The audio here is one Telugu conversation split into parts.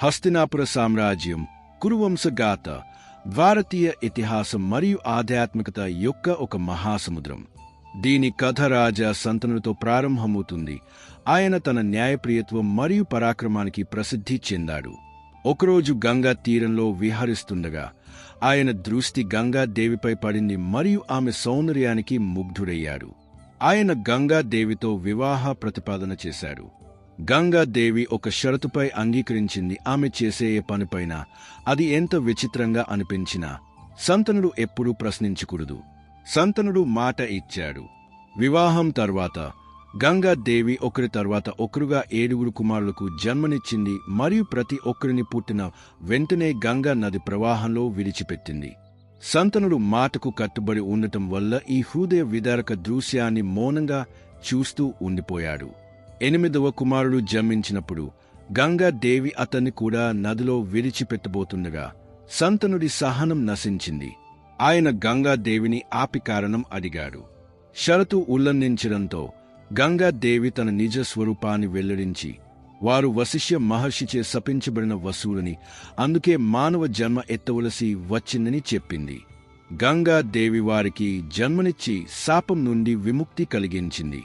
హస్తినాపుర సామ్రాజ్యం, కురువంశగాథ భారతీయ ఇతిహాసం మరియు ఆధ్యాత్మికత యొక్క ఒక మహాసముద్రం. దీని కథ రాజా శంతనుడితో ప్రారంభమవుతుంది. ఆయన తన న్యాయప్రియత్వం మరియు పరాక్రమానికి ప్రసిద్ధి చెందాడు. ఒకరోజు గంగా తీరంలో విహరిస్తుండగా ఆయన దృష్టి గంగాదేవిపై పడింది మరియు ఆమె సౌందర్యానికి ముగ్ధుడయ్యాడు. ఆయన గంగాదేవితో వివాహ ప్రతిపాదన చేశాడు. గంగాదేవి ఒక షరతుపై అంగీకరించింది. ఆమె చేసే ఏ పనిపైనా, అది ఎంత విచిత్రంగా అనిపించినా, శంతనుడు ఎప్పుడూ ప్రశ్నించకూడదు. శంతనుడు మాట ఇచ్చాడు. వివాహం తర్వాత గంగాదేవి ఒకరి తర్వాత ఒకరుగా 7 కుమారులకు జన్మనిచ్చింది మరియు ప్రతి ఒక్కరిని పుట్టిన వెంటనే గంగా నది ప్రవాహంలో విడిచిపెట్టింది. శంతనుడు మాటకు కట్టుబడి ఉండటం వల్ల ఈ హృదయ విదారక దృశ్యాన్ని మౌనంగా చూస్తూ ఉండిపోయాడు. 8వ కుమారుడు జన్మించినప్పుడు గంగాదేవి అతన్ని కూడా నదిలో విడిచిపెట్టబోతుండగా శంతనుడి సహనం నశించింది. ఆయన గంగాదేవిని ఆపి కారణం అడిగాడు. షరతు ఉల్లంఘించడంతో గంగాదేవి తన నిజ స్వరూపాన్ని వెల్లడించి, వారు వశిష్ఠ మహర్షిచే శపించబడిన వసువులని, అందుకే మానవ జన్మ ఎత్తవలసి వచ్చిందని చెప్పింది. గంగాదేవి వారికి జన్మనిచ్చి శాపం నుండి విముక్తి కలిగించింది.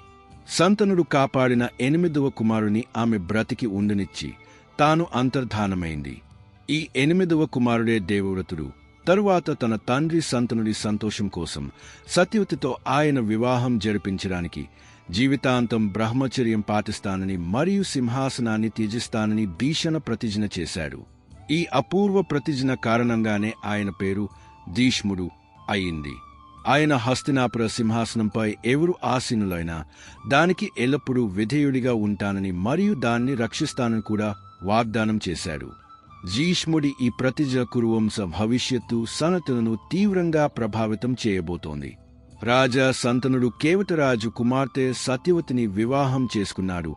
శంతనుడు కాపాడిన 8వ కుమారుని ఆమె బ్రతికి ఉండనిచ్చి తాను అంతర్ధానమైంది. ఈ 8వ కుమారుడే దేవవ్రతుడు. తరువాత తన తండ్రి శంతనుడి సంతోషం కోసం సత్యవతితో ఆయన వివాహం జరిపించడానికి జీవితాంతం బ్రహ్మచర్యం పాటిస్తానని మరియు సింహాసనాన్ని త్యజిస్తానని భీషణ ప్రతిజ్ఞ చేశాడు. ఈ అపూర్వ ప్రతిజ్ఞ కారణంగానే ఆయన పేరు భీష్ముడు అయింది. ఆయన హస్తినాపుర సింహాసనంపై ఎవరు ఆసీనులైనా దానికి ఎల్లప్పుడూ విధేయుడిగా ఉంటానని మరియు దాన్ని రక్షిస్తానని కూడా వాగ్దానం చేశాడు. భీష్ముడి ఈ ప్రతిజ్ఞ కురువంశ భవిష్యత్తు సనతులను తీవ్రంగా ప్రభావితం చేయబోతోంది. రాజా శంతనుడు కేవటరాజు కుమార్తె సత్యవతిని వివాహం చేసుకున్నాడు.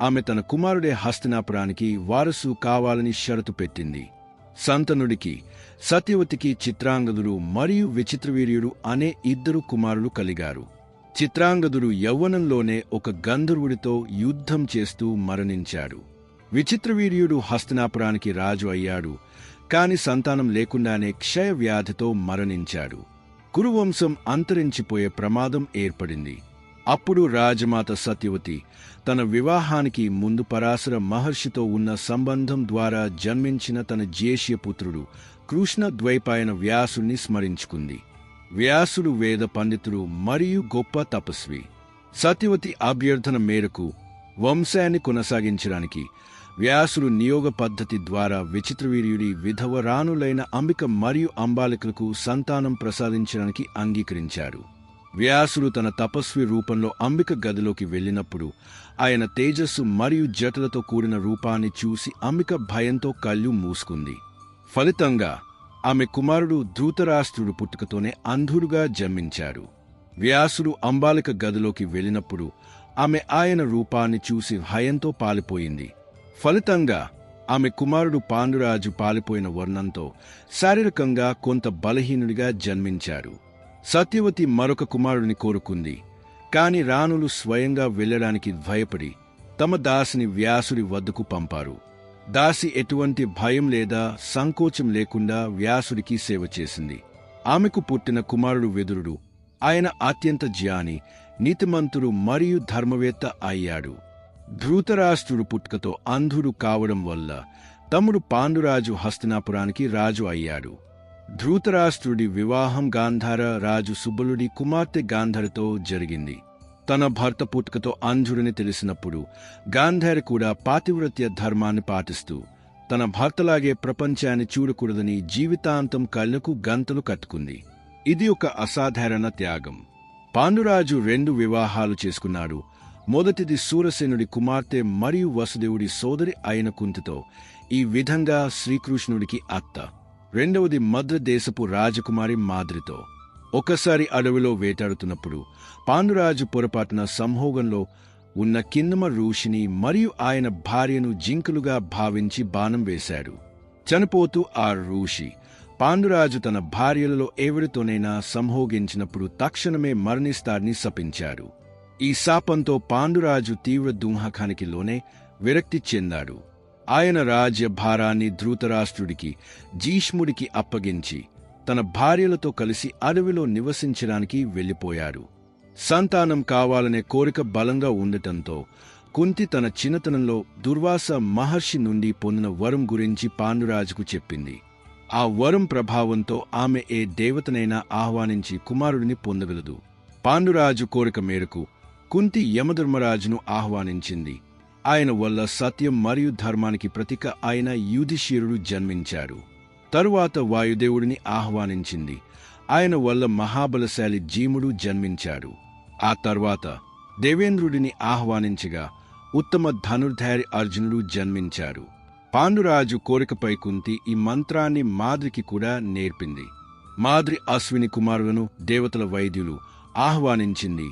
ఆమె తన కుమారుడే హస్తినాపురానికి వారసు కావాలని షరతు పెట్టింది. శంతనుడికి, సత్యవతికి చిత్రాంగదుడు మరియు విచిత్రవీర్యుడు అనే 2 కుమారులు కలిగారు. చిత్రాంగదుడు యవ్వనంలోనే ఒక గంధర్వుడితో యుద్ధం చేస్తూ మరణించాడు. విచిత్రవీర్యుడు హస్తినాపురానికి రాజు అయ్యాడు, కాని సంతానం లేకుండానే క్షయవ్యాధితో మరణించాడు. కురువంశం అంతరించిపోయే ప్రమాదం ఏర్పడింది. అప్పుడు రాజమాత సత్యవతి తన వివాహానికి ముందు పరాశర మహర్షితో ఉన్న సంబంధం ద్వారా జన్మించిన తన జ్యేష్ఠపుత్రుడు కృష్ణ ద్వైపాయన వ్యాసుని స్మరించుకుంది. వ్యాసుడు వేద పండితుడు మరియు గొప్ప తపస్వి. సత్యవతి అభ్యర్థన మేరకు వంశాన్ని కొనసాగించడానికి వ్యాసుడు నియోగ పద్ధతి ద్వారా విచిత్రవీర్యుడి విధవరానులైన అంబిక మరియు అంబాలికలకు సంతానం ప్రసాదించడానికి అంగీకరించారు. వ్యాసుడు తన తపస్వి రూపంలో అంబిక గదిలోకి వెళ్ళినప్పుడు ఆయన తేజస్సు మరియు జటలతో కూడిన రూపాన్ని చూసి అంబిక భయంతో కళ్ళు మూసుకుంది. ఫలితంగా ఆమె కుమారుడు ధృతరాష్ట్రుడు పుట్టుకతోనే అంధుడుగా జన్మించాడు. వ్యాసుడు అంబాలిక గదిలోకి వెళ్ళినప్పుడు ఆమె ఆయన రూపాన్ని చూసి భయంతో పాలిపోయింది. ఫలితంగా ఆమె కుమారుడు పాండురాజు పాలిపోయిన వర్ణంతో శారీరకంగా కొంత బలహీనుడిగా జన్మించాడు. సత్యవతి మరొక కుమారుడిని కోరుకుంది, కాని రాణులు స్వయంగా వెళ్లడానికి భయపడి తమ దాసిని వ్యాసుడి వద్దకు పంపారు. దాసి ఎటువంటి భయం లేదా సంకోచం లేకుండా వ్యాసుడికి సేవ చేసింది. ఆమెకు పుట్టిన కుమారుడు విదురుడు. ఆయన అత్యంత జ్ఞాని, నీతిమంతుడు మరియు ధర్మవేత్త అయ్యాడు. ధృతరాష్ట్రుడు పుట్టుకతో అంధుడు కావడం వల్ల తమ్ముడు పాండురాజు హస్తినాపురానికి రాజు అయ్యాడు. ధృతరాష్ట్రుడి వివాహం గాంధార రాజు సుబలుడి కుమార్తె గాంధారతో జరిగింది. తన భర్త పుట్టుకతో అంధుడిని తెలిసినప్పుడు గాంధార కూడా పాతివ్రత్య ధర్మాన్ని పాటిస్తూ తన భర్తలాగే ప్రపంచాన్ని చూడకూడదని జీవితాంతం కళ్ళకు గంతలు కట్టుకుంది. ఇది ఒక అసాధారణ త్యాగం. పాండురాజు 2 వివాహాలు చేసుకున్నాడు. మొదటిది సూరసేనుడి కుమార్తె మరియు వసుదేవుడి సోదరి అయిన కుంతితో, ఈ విధంగా శ్రీకృష్ణుడికి అత్త. రెండవది మద్రదేశపు రాజకుమారి మాద్రితో. ఒకసారి అడవిలో వేటాడుతున్నప్పుడు పాండురాజు పొరపాటున సంభోగంలో ఉన్న కిన్నమ ఋషిని మరియు ఆయన భార్యను జింకలుగా భావించి బాణం వేశాడు. చనిపోతూ ఆ ఋషి పాండురాజు తన భార్యలలో ఎవరితోనైనా సంభోగించినప్పుడు తక్షణమే మరణిస్తాడని శపించాడు. ఈ శాపంతో పాండురాజు తీవ్ర దుఃఖానికి లోనే విరక్తి చెందాడు. ఆయన రాజ్య భారాన్ని ధృతరాష్ట్రుడికి, జీష్ముడికి అప్పగించి తన భార్యలతో కలిసి అడవిలో నివసించడానికి వెళ్ళిపోయారు. సంతానం కావాలనే కోరిక బలంగా ఉండటంతో కుంతి తన చిన్నతనంలో దుర్వాస మహర్షి నుండి పొందిన వరం గురించి పాండురాజుకు చెప్పింది. ఆ వరం ప్రభావంతో ఆమె ఏ దేవతనైనా ఆహ్వానించి కుమారుడిని పొందగలదు. పాండురాజు కోరిక మేరకు కుంతి యమధర్మరాజును ఆహ్వానించింది. ఆయన వల్ల సత్యం మరియు ధర్మానికి ప్రతీక అయిన యుధిష్ఠిరుడు జన్మించాడు. తరువాత వాయుదేవుడిని ఆహ్వానించింది. ఆయన వల్ల మహాబలశాలి జీముడు జన్మించాడు. ఆ తర్వాత దేవేంద్రుడిని ఆహ్వానించగా ఉత్తమ ధనుర్ధారి అర్జునుడు జన్మించారు. పాండురాజు కోరికపై కుంతి ఈ మంత్రాన్ని మాద్రికి కూడా నేర్పింది. మాద్రి అశ్విని కుమారులను, దేవతల వైద్యులు ఆహ్వానించింది.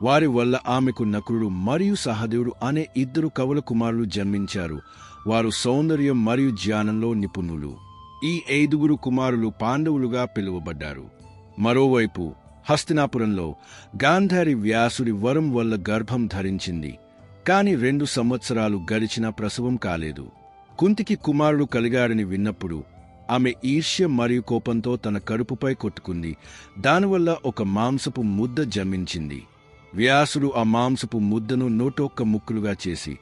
వారి వల్ల ఆమెకు నకులుడు మరియు సహదేవుడు అనే 2 కవల కుమారులు జన్మించారు. వారు సౌందర్యం మరియు జ్ఞానంలో నిపుణులు. ఈ 5 కుమారులు పాండవులుగా పిలువబడ్డారు. మరోవైపు హస్తినాపురంలో గాంధారి వ్యాసుడి వరం వల్ల గర్భం ధరించింది. కాని 2 సంవత్సరాలు గడిచినా ప్రసవం కాలేదు. కుంతికి కుమారుడు కలిగాడని విన్నప్పుడు ఆమె ఈర్ష్య మరియు కోపంతో తన కడుపుపై కొట్టుకుంది. దానివల్ల ఒక మాంసపు ముద్ద జన్మించింది. వ్యాసుడు ఆ మాంసపు ముద్దను 101 ముక్కలుగా చేసి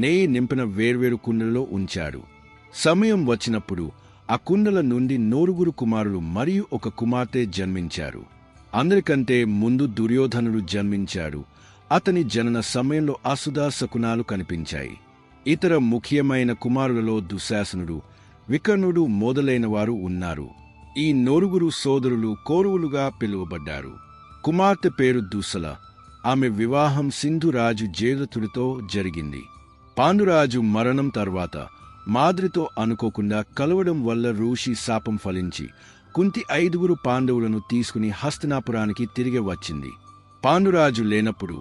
నెయ్యి నింపిన వేర్వేరు కుండలలో ఉంచాడు. సమయం వచ్చినప్పుడు ఆ కుండల నుండి 9 కుమారులు మరియు 1 కుమార్తె జన్మించారు. అందరికంటే ముందు దుర్యోధనుడు జన్మించాడు. అతని జనన సమయంలో అసుధా శకునాలు కనిపించాయి. ఇతర ముఖ్యమైన కుమారులలో దుశ్శాసనుడు, వికర్ణుడు మొదలైన వారు ఉన్నారు. ఈ 9 సోదరులు కౌరవులుగా పిలువబడ్డారు. కుమార్తె పేరు దుస్సల. ఆమె వివాహం సింధురాజు జయద్రథుడితో జరిగింది. పాండురాజు మరణం తర్వాత మాద్రితో అనుకోకుండా కలవడం వల్ల ఋషి శాపం ఫలించి కుంతి 5 పాండవులను తీసుకుని హస్తినాపురానికి తిరిగి వచ్చింది. పాండురాజు లేనప్పుడు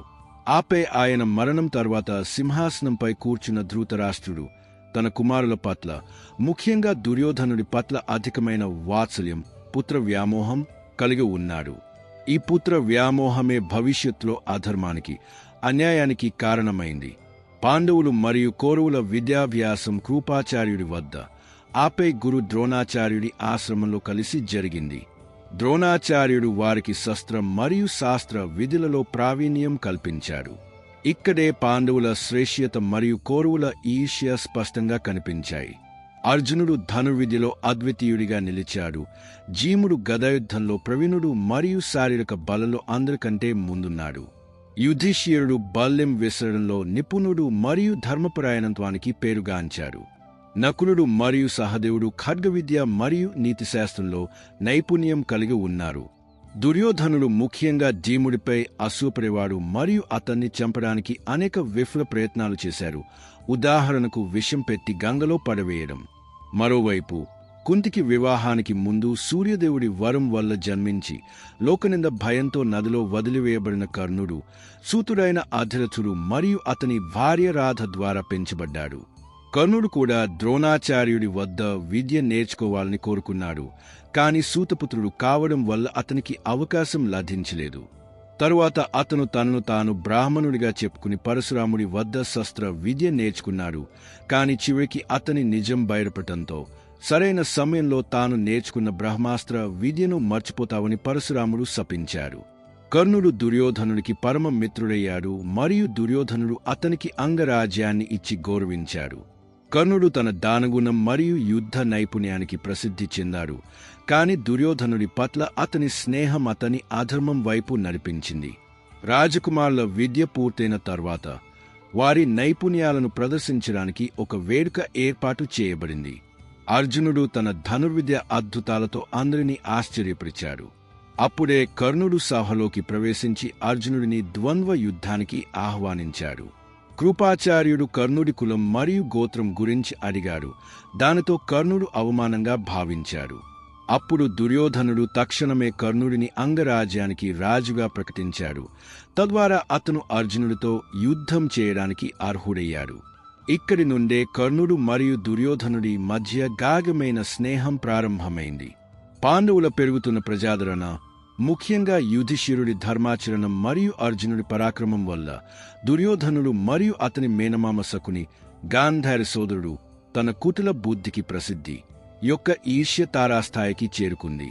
ఆపై ఆయన మరణం తర్వాత సింహాసనంపై కూర్చున్న ధృతరాష్ట్రుడు తన కుమారుల పట్ల, ముఖ్యంగా దుర్యోధనుడి పట్ల అధికమైన వాత్సల్యం, పుత్ర వ్యామోహం కలిగి ఉన్నాడు. ఈ పుత్ర వ్యామోహమే భవిష్యత్తులో అధర్మానికి, అన్యాయానికి కారణమైంది. పాండవులు మరియు కౌరవుల విద్యాభ్యాసం కృపాచార్యుడి వద్ద, ఆపై గురు ద్రోణాచార్యుడి ఆశ్రమంలో కలిసి జరిగింది. ద్రోణాచార్యుడు వారికి శస్త్ర మరియు శాస్త్ర విధులలో ప్రావీణ్యం కల్పించాడు. ఇక్కడే పాండవుల శ్రేష్ఠత మరియు కౌరవుల ఈర్ష్య స్పష్టంగా కనిపించాయి. అర్జునుడు ధనుర్విద్యలో అద్వితీయుడిగా నిలిచాడు. జీముడు గదాయుద్ధంలో ప్రవీణుడు మరియు శారీరక బలంలో అందరికంటే ముందున్నాడు. యుధిష్ఠిరుడు బల్లెం విసరడంలో నిపుణుడు మరియు ధర్మపరాయణత్వానికి పేరుగాంచాడు. నకులుడు మరియు సహదేవుడు ఖడ్గవిద్య మరియు నీతిశాస్త్రంలో నైపుణ్యం కలిగి ఉన్నారు. దుర్యోధనుడు ముఖ్యంగా జీముడిపై అసూపరేవాడు మరియు అతన్ని చంపడానికి అనేక విఫల ప్రయత్నాలు చేశారు. ఉదాహరణకు విషం పెట్టి గంగలో పడవేయడం. మరోవైపు కుంతికి వివాహానికి ముందు సూర్యదేవుడి వరం వల్ల జన్మించి లోకనింద భయంతో నదిలో వదిలివేయబడిన కర్ణుడు, సూతుడైన అధిరథుడు మరియు అతని భార్య రాధ ద్వారా పెంచబడ్డాడు. కర్ణుడు కూడా ద్రోణాచార్యుడి వద్ద విద్య నేర్చుకోవాలని కోరుకున్నాడు. కాని సూతపుత్రుడు కావడం వల్ల అతనికి అవకాశం లభించలేదు. తరువాత అతను తనను తాను బ్రాహ్మణుడిగా చెప్పుకుని పరశురాముడి వద్ద శస్త్ర విద్య నేర్చుకున్నాడు. కాని చివరికి అతని నిజం బయటపడటంతో సరైన సమయంలో తాను నేర్చుకున్న బ్రహ్మాస్త్ర విద్యను మర్చిపోతావని పరశురాముడు శపించాడు. కర్ణుడు దుర్యోధనుడికి పరమ మిత్రుడయ్యాడు మరియు దుర్యోధనుడు అతనికి అంగరాజ్యాన్ని ఇచ్చి గౌరవించాడు. కర్ణుడు తన దానగుణం మరియు యుద్ధ నైపుణ్యానికి ప్రసిద్ధి చెందాడు. కాని దుర్యోధనుడి పట్ల అతని స్నేహం అతని అధర్మం వైపు నడిపించింది. రాజకుమారుల విద్య పూర్తయిన తర్వాత వారి నైపుణ్యాలను ప్రదర్శించడానికి ఒక వేడుక ఏర్పాటు చేయబడింది. అర్జునుడు తన ధనుర్విద్య అద్భుతాలతో అందరినీ ఆశ్చర్యపరిచాడు. అప్పుడే కర్ణుడు సభలోకి ప్రవేశించి అర్జునుడిని ద్వంద్వ యుద్ధానికి ఆహ్వానించాడు. కృపాచార్యుడు కర్ణుడి కులం మరియు గోత్రం గురించి అడిగాడు. దానితో కర్ణుడు అవమానంగా భావించాడు. అప్పుడు దుర్యోధనుడు తక్షణమే కర్ణుడిని అంగరాజ్యానికి రాజుగా ప్రకటించాడు. తద్వారా అతను అర్జునుడితో యుద్ధం చేయడానికి అర్హుడయ్యాడు. ఇక్కడి నుండే కర్ణుడు మరియు దుర్యోధనుడి మధ్య గాఢమైన స్నేహం ప్రారంభమైంది. పాండవుల పెరుగుతున్న ప్రజాదరణ, ముఖ్యంగా యుధిష్ఠిరుడి ధర్మాచరణం మరియు అర్జునుడి పరాక్రమం వల్ల దుర్యోధనుడు మరియు అతని మేనమామ శకుని, గాంధారి సోదరుడు, తన కుటిల బుద్ధికి ప్రసిద్ధి యొక్క ఈర్ష్య తారాస్థాయికి చేరుకుంది.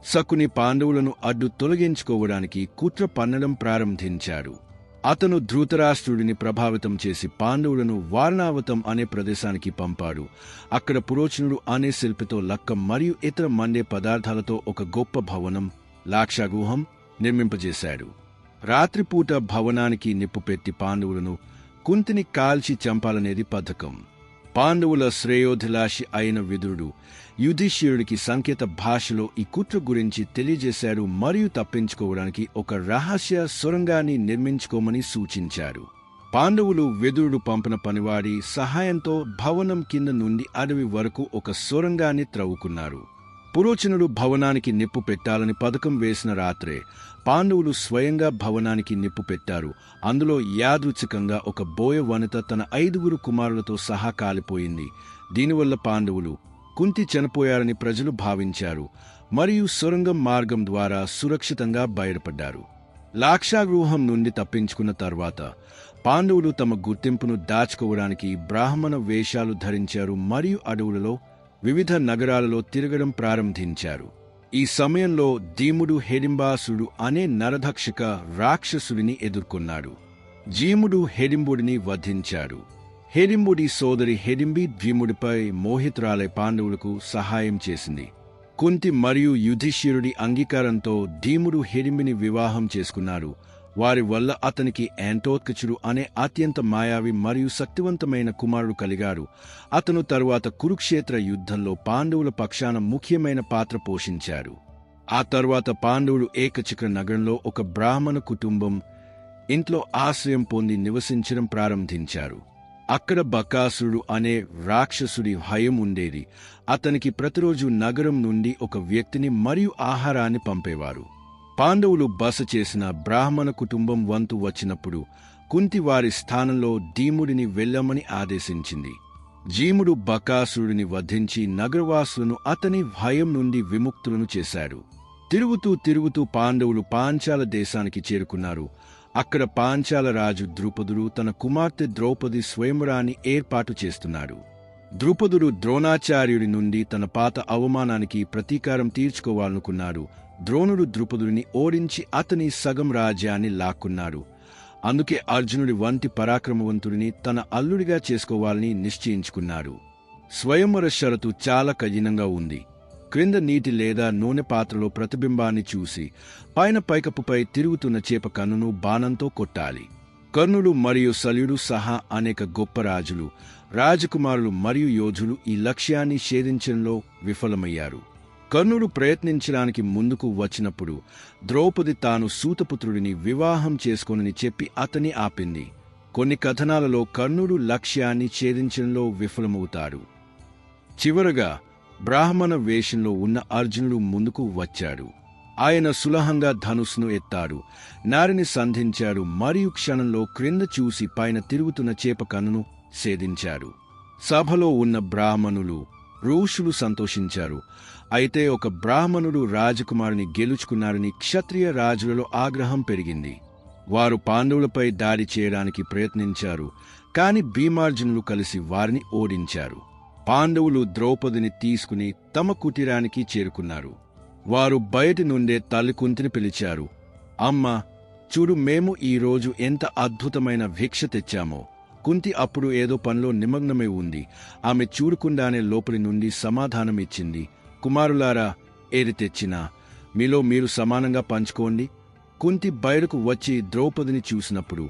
శకుని పాండవులను అడ్డు తొలగించుకోవడానికి కుట్ర పన్నడం ప్రారంభించాడు. అతను ధృతరాష్ట్రుడిని ప్రభావితం చేసి పాండవులను వారణావతం అనే ప్రదేశానికి పంపాడు. అక్కడ పురోచనుడు అనే శిల్పితో లక్క మరియు ఇతర మండే పదార్థాలతో ఒక గొప్ప భవనం, లాక్షాగృహం నిర్మింపజేశాడు. రాత్రిపూట భవనానికి నిప్పు పెట్టి పాండవులను, కుంతిని కాల్చి చంపాలనేది పథకం. పాండవుల శ్రేయోధిలాషి అయిన విదురుడు యుధిష్ఠిరుడికి సంకేత భాషలో ఈ కుట్ర గురించి తెలియజేశాడు మరియు తప్పించుకోవడానికి ఒక రహస్య సొరంగాన్ని నిర్మించుకోమని సూచించారు. పాండవులు విదురుడు పంపిన పనివాడి సహాయంతో భవనం కింద నుండి అడవి వరకు ఒక సొరంగాన్ని త్రవ్వుకున్నారు. పురోచనుడు భవనానికి నిప్పు పెట్టాలని పథకం వేసిన రాత్రే పాండవులు స్వయంగా భవనానికి నిప్పు పెట్టారు. అందులో యాదృచ్ఛికంగా ఒక బోయ వనిత తన 5 కుమారులతో సహా కాలిపోయింది. దీనివల్ల పాండవులు, కుంతి చనిపోయారని ప్రజలు భావించారు మరియు సొరంగం మార్గం ద్వారా సురక్షితంగా బయటపడ్డారు. లాక్షాగృహం నుండి తప్పించుకున్న తర్వాత పాండవులు తమ గుర్తింపును దాచుకోవడానికి బ్రాహ్మణ వేషాలు ధరించారు మరియు అడవులలో వివిధ నగరాలలో తిరగడం ప్రారంభించారు. ఈ సమయంలో ధీముడు హిడింబాసుడు అనే నరధక్షక రాక్షసుడిని ఎదుర్కొన్నాడు. జీముడు హిడింబుడిని వధించాడు. హిడింబుడి సోదరి హిడింబి భీముడిపై మోహితురాలై పాండవులకు సహాయం చేసింది. కుంతి మరియు యుధిష్ఠిరుడి అంగీకారంతో ధీముడు హిడింబిని వివాహం చేసుకున్నారు. వారి వల్ల అతనికి యాంటోత్కచుడు అనే అత్యంత మాయావి మరియు శక్తివంతమైన కుమారుడు కలిగారు. అతను తరువాత కురుక్షేత్ర యుద్ధంలో పాండవుల పక్షాన ముఖ్యమైన పాత్ర పోషించారు. ఆ తరువాత పాండవులు ఏకచక్ర నగరంలో ఒక బ్రాహ్మణ కుటుంబం ఇంట్లో ఆశ్రయం పొంది నివసించడం ప్రారంభించారు. అక్కడ బకాసురుడు అనే రాక్షసుడి భయం ఉండేది. అతనికి ప్రతిరోజు నగరం నుండి ఒక వ్యక్తిని మరియు ఆహారాన్ని పంపేవారు. పాండవులు బస చేసిన బ్రాహ్మణ కుటుంబం వంతు వచ్చినప్పుడు కుంతి వారి స్థానంలో ధీముడిని వెళ్ళమని ఆదేశించింది. జీముడు బకాసురుడిని వధించి నగరవాసులను అతని భయం నుండి విముక్తులను చేశాడు. తిరుగుతూ పాండవులు పాంచాల దేశానికి చేరుకున్నారు. అక్కడ పాంచాల రాజు ద్రుపదుడు తన కుమార్తె ద్రౌపది స్వయంవరాన్ని ఏర్పాటు చేస్తున్నాడు. ద్రుపదుడు ద్రోణాచార్యుడి నుండి తన పాత అవమానానికి ప్రతీకారం తీర్చుకోవాలనుకున్నాడు. ద్రోణుడు ద్రుపదుడిని ఓడించి అతని సగం రాజ్యాన్ని లాక్కున్నాడు. అందుకే అర్జునుడి వంటి పరాక్రమవంతుడిని తన అల్లుడిగా చేసుకోవాలని నిశ్చయించుకున్నాడు. స్వయంవర షరతు చాలా కఠినంగా ఉంది. క్రింద నీటి లేదా నూనె పాత్రలో ప్రతిబింబాన్ని చూసి పైన పైకప్పుపై తిరుగుతున్న చేప కన్నును బాణంతో కొట్టాలి. కర్ణుడు మరియు శల్యుడు సహా అనేక గొప్ప రాజులు, రాజకుమారులు మరియు యోధులు ఈ లక్ష్యాన్ని ఛేదించడంలో విఫలమయ్యారు. కర్ణుడు ప్రయత్నించడానికి ముందుకు వచ్చినప్పుడు ద్రౌపది తాను సూతపుత్రుడిని వివాహం చేసుకోనని చెప్పి అతన్ని ఆపింది. కొన్ని కథనాలలో కర్ణుడు లక్ష్యాన్ని ఛేదించడంలో విఫలమవుతాడు. చివరగా బ్రాహ్మణ వేషంలో ఉన్న అర్జునుడు ముందుకు వచ్చాడు. ఆయన సులభంగా ధనుస్సును ఎత్తాడు, నారిని సంధించాడు మరియు క్షణంలో క్రింద చూసి పైన తిరుగుతున్న చేప కన్నును ఛేదించాడు. సభలో ఉన్న బ్రాహ్మణులు, ఋషులు సంతోషించారు. అయితే ఒక బ్రాహ్మణుడు రాజకుమారుని గెలుచుకున్నారని క్షత్రియ రాజులలో ఆగ్రహం పెరిగింది. వారు పాండవులపై దాడి చేయడానికి ప్రయత్నించారు, కాని భీమార్జునులు కలిసి వారిని ఓడించారు. పాండవులు ద్రౌపదిని తీసుకుని తమ కుటీరానికి చేరుకున్నారు. వారు బయటి నుండే తల్లి కుంతిని పిలిచారు. అమ్మా, చూడు, మేము ఈరోజు ఎంత అద్భుతమైన భిక్ష తెచ్చామో. కుంతి అప్పుడు ఏదో పనిలో నిమగ్నమై ఉంది. ఆమె చూడకుండానే లోపలి నుండి సమాధానం ఇచ్చింది. కుమారులారా, ఏది తెచ్చినా మీలో మీరు సమానంగా పంచుకోండి. కుంతి బయటకు వచ్చి ద్రౌపదిని చూసినప్పుడు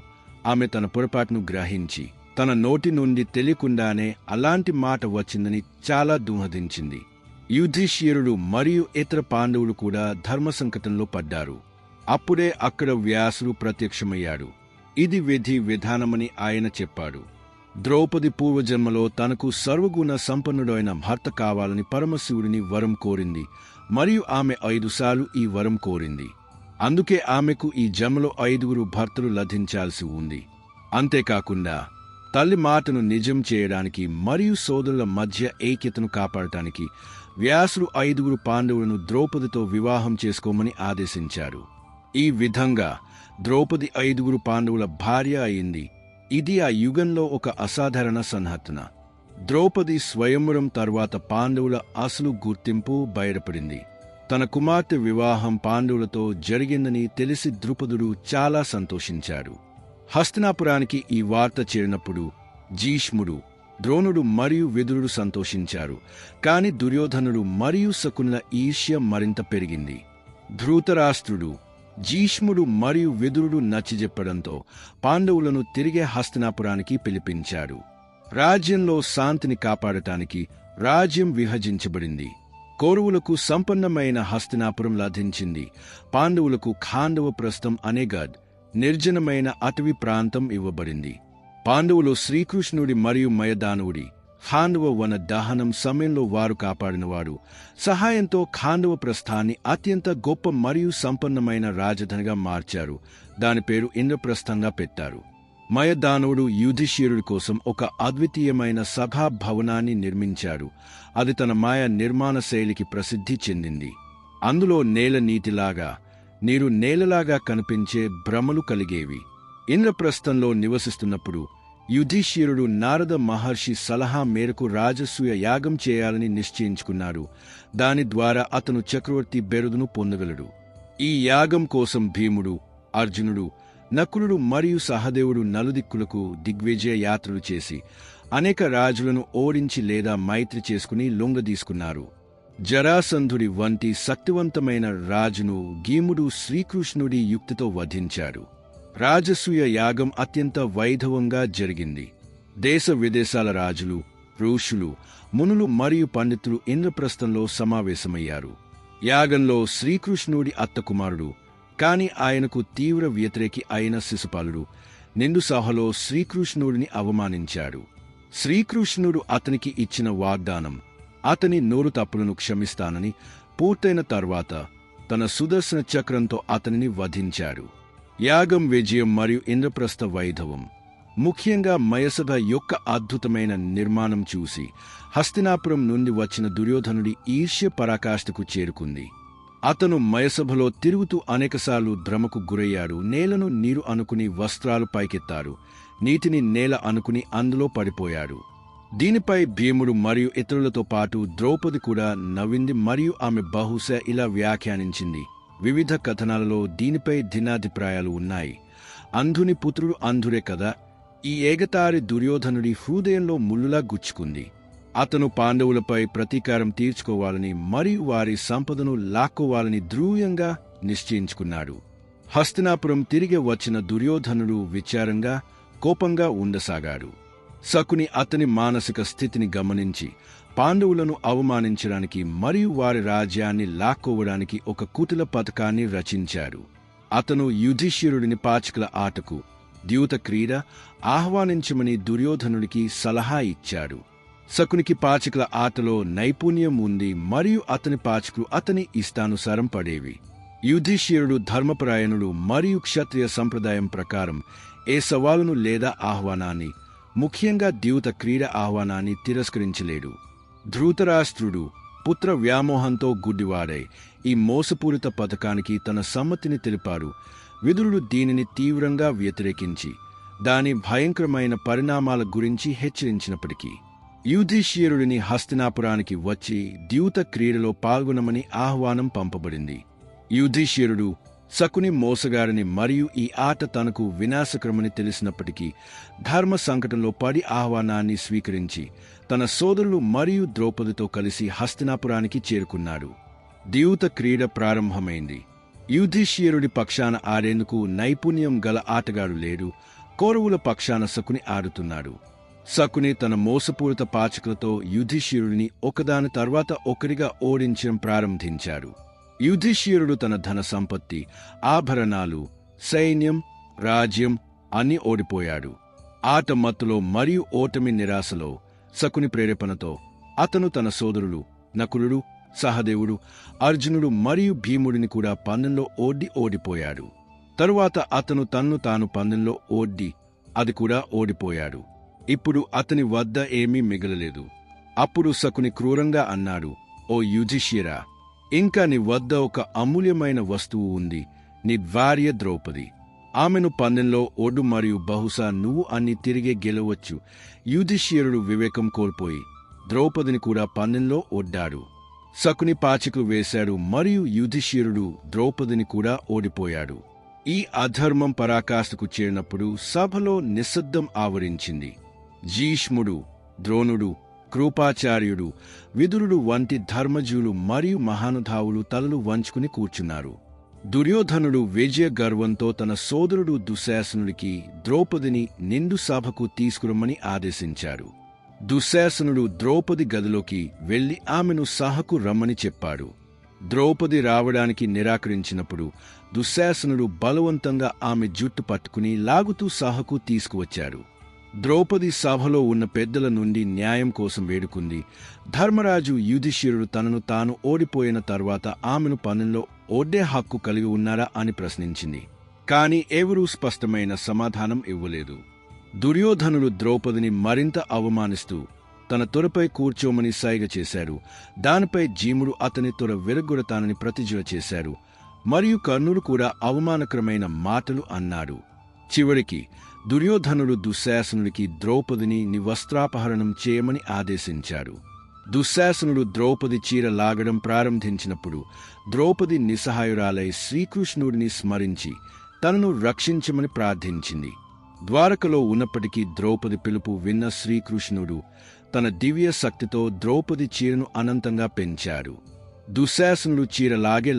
ఆమె తన పొరపాటును గ్రహించి తన నోటి నుండి తెలియకుండానే అలాంటి మాట వచ్చిందని చాలా దుఃఖించింది. యుధిష్ఠిరుడు మరియు ఇతర పాండవులు కూడా ధర్మ సంకటంలో పడ్డారు. అప్పుడే అక్కడ వ్యాసుడు ప్రత్యక్షమయ్యాడు. ఇది విధి విధానమని ఆయన చెప్పాడు. ద్రౌపది పూర్వజన్మలో తనకు సర్వగుణ సంపన్నుడైన భర్త కావాలని పరమశివుడిని వరం కోరింది మరియు ఆమె 5 సార్లు ఈ వరం కోరింది. అందుకే ఆమెకు ఈ జన్మలో 5 భర్తలు లభించాల్సి ఉంది. అంతేకాకుండా తల్లి మాటను నిజం చేయడానికి మరియు సోదరుల మధ్య ఐక్యతను కాపాడటానికి వ్యాసుడు 5 పాండవులను ద్రౌపదితో వివాహం చేసుకోమని ఆదేశించారు. ఈ విధంగా ద్రౌపది 5 పాండవుల భార్య అయింది. ఇది ఆ యుగంలో ఒక అసాధారణ సంఘటన. ద్రౌపది స్వయంవరం తర్వాత పాండవుల అసలు గుర్తింపు బయటపడింది. తన కుమార్తె వివాహం పాండవులతో జరిగిందని తెలిసి ద్రుపదుడు చాలా సంతోషించాడు. హస్తినాపురానికి ఈ వార్త చేరినప్పుడు భీష్ముడు, ద్రోణుడు మరియు విదురుడు సంతోషించారు. కాని దుర్యోధనుడు మరియు శకునుల ఈర్ష్య మరింత పెరిగింది. ధృతరాష్ట్రుడు, భీష్ముడు మరియు విదురుడు నచ్చజెప్పడంతో పాండవులను తిరిగే హస్తినాపురానికి పిలిపించాడు. రాజ్యంలో శాంతిని కాపాడటానికి రాజ్యం విభజించబడింది. కౌరవులకు సంపన్నమైన హస్తినాపురం లభించింది. పాండవులకు ఖాండవప్రస్థం అనే గడ్ నిర్జనమైన అటవీ ప్రాంతం ఇవ్వబడింది. పాండవులు శ్రీకృష్ణుడి మరియు మయదానవుడి ఖాండవ వన దహనం సమయంలో వారు కాపాడినవాడు సహాయంతో ఖాండవ ప్రస్థాన్ని అత్యంత గొప్ప మరియు సంపన్నమైన రాజధానిగా మార్చారు. దాని పేరు ఇంద్రప్రస్థంగా పెట్టారు. మయదానవుడు యుధిష్ఠిరుడి కోసం ఒక అద్వితీయమైన సభా భవనాన్ని నిర్మించాడు. అది తన మాయ నిర్మాణ శైలికి ప్రసిద్ధి చెందింది. అందులో నేల నీటిలాగా, నీరు నేలలాగా కనిపించే భ్రమలు కలిగేవి. ఇంద్రప్రస్థంలో నివసిస్తున్నప్పుడు యుధిష్ఠిరుడు నారద మహర్షి సలహా మేరకు రాజసూయ యాగం చేయాలని నిశ్చయించుకున్నాడు. దాని ద్వారా అతను చక్రవర్తి బిరుదును పొందగలడు. ఈ యాగం కోసం భీముడు, అర్జునుడు, నకులుడు మరియు సహదేవుడు నలుదిక్కులకు దిగ్విజయ యాత్రలు చేసి అనేక రాజులను ఓడించి లేదా మైత్రి చేసుకుని లొంగదీసుకున్నారు. జరాసంధుడి వంటి శక్తివంతమైన రాజును భీముడు శ్రీకృష్ణుడి యుక్తితో వధించాడు. రాజసూయ యాగం అత్యంత వైభవంగా జరిగింది. దేశ విదేశాల రాజులు, ఋషులు, మునులు మరియు పండితులు ఇంద్రప్రస్థంలో సమావేశమయ్యారు. యాగంలో శ్రీకృష్ణుడి అత్తకుమారుడు కాని ఆయనకు తీవ్ర వ్యతిరేకి అయిన శిశుపాలుడు నిండు సభలో శ్రీకృష్ణుడిని అవమానించాడు. శ్రీకృష్ణుడు అతనికి ఇచ్చిన వాగ్దానం, అతని నోరు తప్పులను క్షమిస్తానని, పూర్తయిన తర్వాత తన సుదర్శన చక్రంతో అతనిని వధించాడు. యాగం విజయం మరియు ఇంద్రప్రస్థ వైభవం, ముఖ్యంగా మయసభ యొక్క అద్భుతమైన నిర్మాణం చూసి హస్తినాపురం నుండి వచ్చిన దుర్యోధనుడి ఈర్ష్య పరాకాష్ఠకు చేరుకుంది. అతను మయసభలో తిరుగుతూ అనేకసార్లు భ్రమకు గురయ్యాడు. నేలను నీరు అనుకుని వస్త్రాలు పైకెత్తాడు, నీటిని నేల అనుకుని అందులో పడిపోయాడు. దీనిపై భీముడు మరియు ఇతరులతో పాటు ద్రౌపది కూడా నవ్వింది మరియు ఆమె బహుశా ఇలా వ్యాఖ్యానించింది. వివిధ కథనాలలో దీనిపై భిన్నాభిప్రాయాలు ఉన్నాయి. అంధుని పుత్రుడు అంధురే కదా. ఈ ఏగతారి దుర్యోధనుడి హృదయంలో ముల్లులా గుచ్చుకుంది. అతను పాండవులపై ప్రతీకారం తీర్చుకోవాలని మరియు వారి సంపదను లాక్కోవాలని ధ్రువంగా నిశ్చయించుకున్నాడు. హస్తినాపురం తిరిగి వచ్చిన దుర్యోధనుడు విచారంగా, కోపంగా ఉండసాగాడు. శకుని అతని మానసిక స్థితిని గమనించి పాండవులను అవమానించడానికి మరియు వారి రాజ్యాన్ని లాక్కోవడానికి ఒక కుటిల పథకాన్ని రచించాడు. అతను యుధిష్ఠిరుడిని పాచికల ఆటకు, ద్యూత క్రీడ ఆహ్వానించమని దుర్యోధనుడికి సలహా ఇచ్చాడు. శకునికి పాచికల ఆటలో నైపుణ్యం ఉంది మరియు అతని పాచికలు అతని ఇష్టానుసారం పడేవి. యుధిష్ఠిరుడు ధర్మపరాయణుడు మరియు క్షత్రియ సంప్రదాయం ప్రకారం ఏ సవాలును లేదా ఆహ్వానాన్ని, ముఖ్యంగా ద్యూత క్రీడ ఆహ్వానాన్ని తిరస్కరించలేడు. ధృతరాష్ట్రుడు పుత్ర వ్యామోహంతో గుడ్డివాడై ఈ మోసపూరిత పథకానికి తన సమ్మతిని తెలిపాడు. విదురుడు దీనిని తీవ్రంగా వ్యతిరేకించి దాని భయంకరమైన పరిణామాల గురించి హెచ్చరించినప్పటికీ యుధిష్ఠిరుడిని హస్తినాపురానికి వచ్చి ద్యూత క్రీడలో పాల్గొనమని ఆహ్వానం పంపబడింది. యుధిష్ఠిరుడు శకుని మోసగారిని మరియు ఈ ఆట తనకు వినాశకరమని తెలిసినప్పటికీ ధర్మ సంకటంలో పడి ఆహ్వానాన్ని స్వీకరించి తన సోదరులు మరియు ద్రౌపదితో కలిసి హస్తినాపురానికి చేరుకున్నాడు. ద్యూత క్రీడ ప్రారంభమైంది. యుధిష్ఠిరుడి పక్షాన ఆడేందుకు నైపుణ్యం గల ఆటగాడు లేడు. కౌరవుల పక్షాన శకుని ఆడుతున్నాడు. శకుని తన మోసపూరిత పాచికలతో యుధిష్ఠిరుడిని ఒకదాని తర్వాత ఒకరిగా ఓడించడం ప్రారంభించాడు. యుధిష్ఠిరుడు తన ధన సంపత్తి, ఆభరణాలు, సైన్యం, రాజ్యం అన్నీ ఓడిపోయాడు. ఆట మత్తులో మరియు ఓటమి నిరాశలో శకుని ప్రేరేపణతో అతను తన సోదరులు నకులుడు, సహదేవుడు, అర్జునుడు మరియు భీముడిని కూడా పందెంలో ఓడిపోయాడు. తరువాత అతను తన్ను తాను పందెంలో అది కూడా ఓడిపోయాడు. ఇప్పుడు అతని వద్ద ఏమీ మిగలలేదు. అప్పుడు శకుని క్రూరంగా అన్నాడు, ఓ యుధిష్ఠిరా, ఇంకా నీ వద్ద ఒక అమూల్యమైన వస్తువు ఉంది, నీ భార్య ద్రౌపది. ఆమెను పందెంలో ఒడ్డు మరియు బహుశా నువ్వు అన్ని తిరిగే గెలవచ్చు. యుధిష్ఠిరుడు వివేకం కోల్పోయి ద్రౌపదిని కూడా పందెంలో ఒడ్డాడు. శకుని పాచికలు వేశాడు మరియు యుధిష్ఠిరుడు ద్రౌపదిని కూడా ఓడిపోయాడు. ఈ అధర్మం పరాకాష్ఠకు చేరినప్పుడు సభలో నిశ్శబ్దం ఆవరించింది. భీష్ముడు, ద్రోణుడు, కృపాచార్యుడు, విదురుడు వంటి ధర్మజులు మరియు మహానుభావులు తలలు వంచుకుని కూర్చున్నారు. దుర్యోధనుడు విజయ గర్వంతో తన సోదరుడు దుశ్శాసనుడికి ద్రౌపదిని నిండు సభకు తీసుకురమ్మని ఆదేశించాడు. దుశ్శాసనుడు ద్రౌపది గదిలోకి వెళ్లి ఆమెను సహకు రమ్మని చెప్పాడు. ద్రౌపది రావడానికి నిరాకరించినప్పుడు దుశ్శాసనుడు బలవంతంగా ఆమె జుట్టు పట్టుకుని లాగుతూ సహకు తీసుకువచ్చాడు. ద్రౌపది సభలో ఉన్న పెద్దల నుండి న్యాయం కోసం వేడుకుంది. ధర్మరాజు యుధిష్ఠిరుడు తనను తాను ఓడిపోయిన తర్వాత ఆమెను పందెంలో ఓడే హక్కు కలిగి ఉన్నారా అని ప్రశ్నించింది. కాని ఎవరూ స్పష్టమైన సమాధానం ఇవ్వలేదు. దుర్యోధనుడు ద్రౌపదిని మరింత అవమానిస్తూ తన తొరపై కూర్చోమని సైగ చేశాడు. దానిపై భీముడు అతని తొర విరగొడతానని ప్రతిజ్ఞ చేశాడు. మరియు కర్ణుడు కూడా అవమానకరమైన మాటలు అన్నాడు. చివరికి దుర్యోధనుడు దుశ్శాసనుడికి ద్రౌపదిని వస్త్రాపహరణం చేయమని ఆదేశించాడు. దుశ్శాసనుడు ద్రౌపది చీర లాగడం ప్రారంభించినప్పుడు ద్రౌపది నిస్సహాయురాలై శ్రీకృష్ణుడిని స్మరించి తనను రక్షించమని ప్రార్థించింది. ద్వారకలో ఉన్నప్పటికీ ద్రౌపది పిలుపు విన్న శ్రీకృష్ణుడు తన దివ్య శక్తితో ద్రౌపది చీరను అనంతంగా పెంచాడు. దుశ్శాసనుడు చీర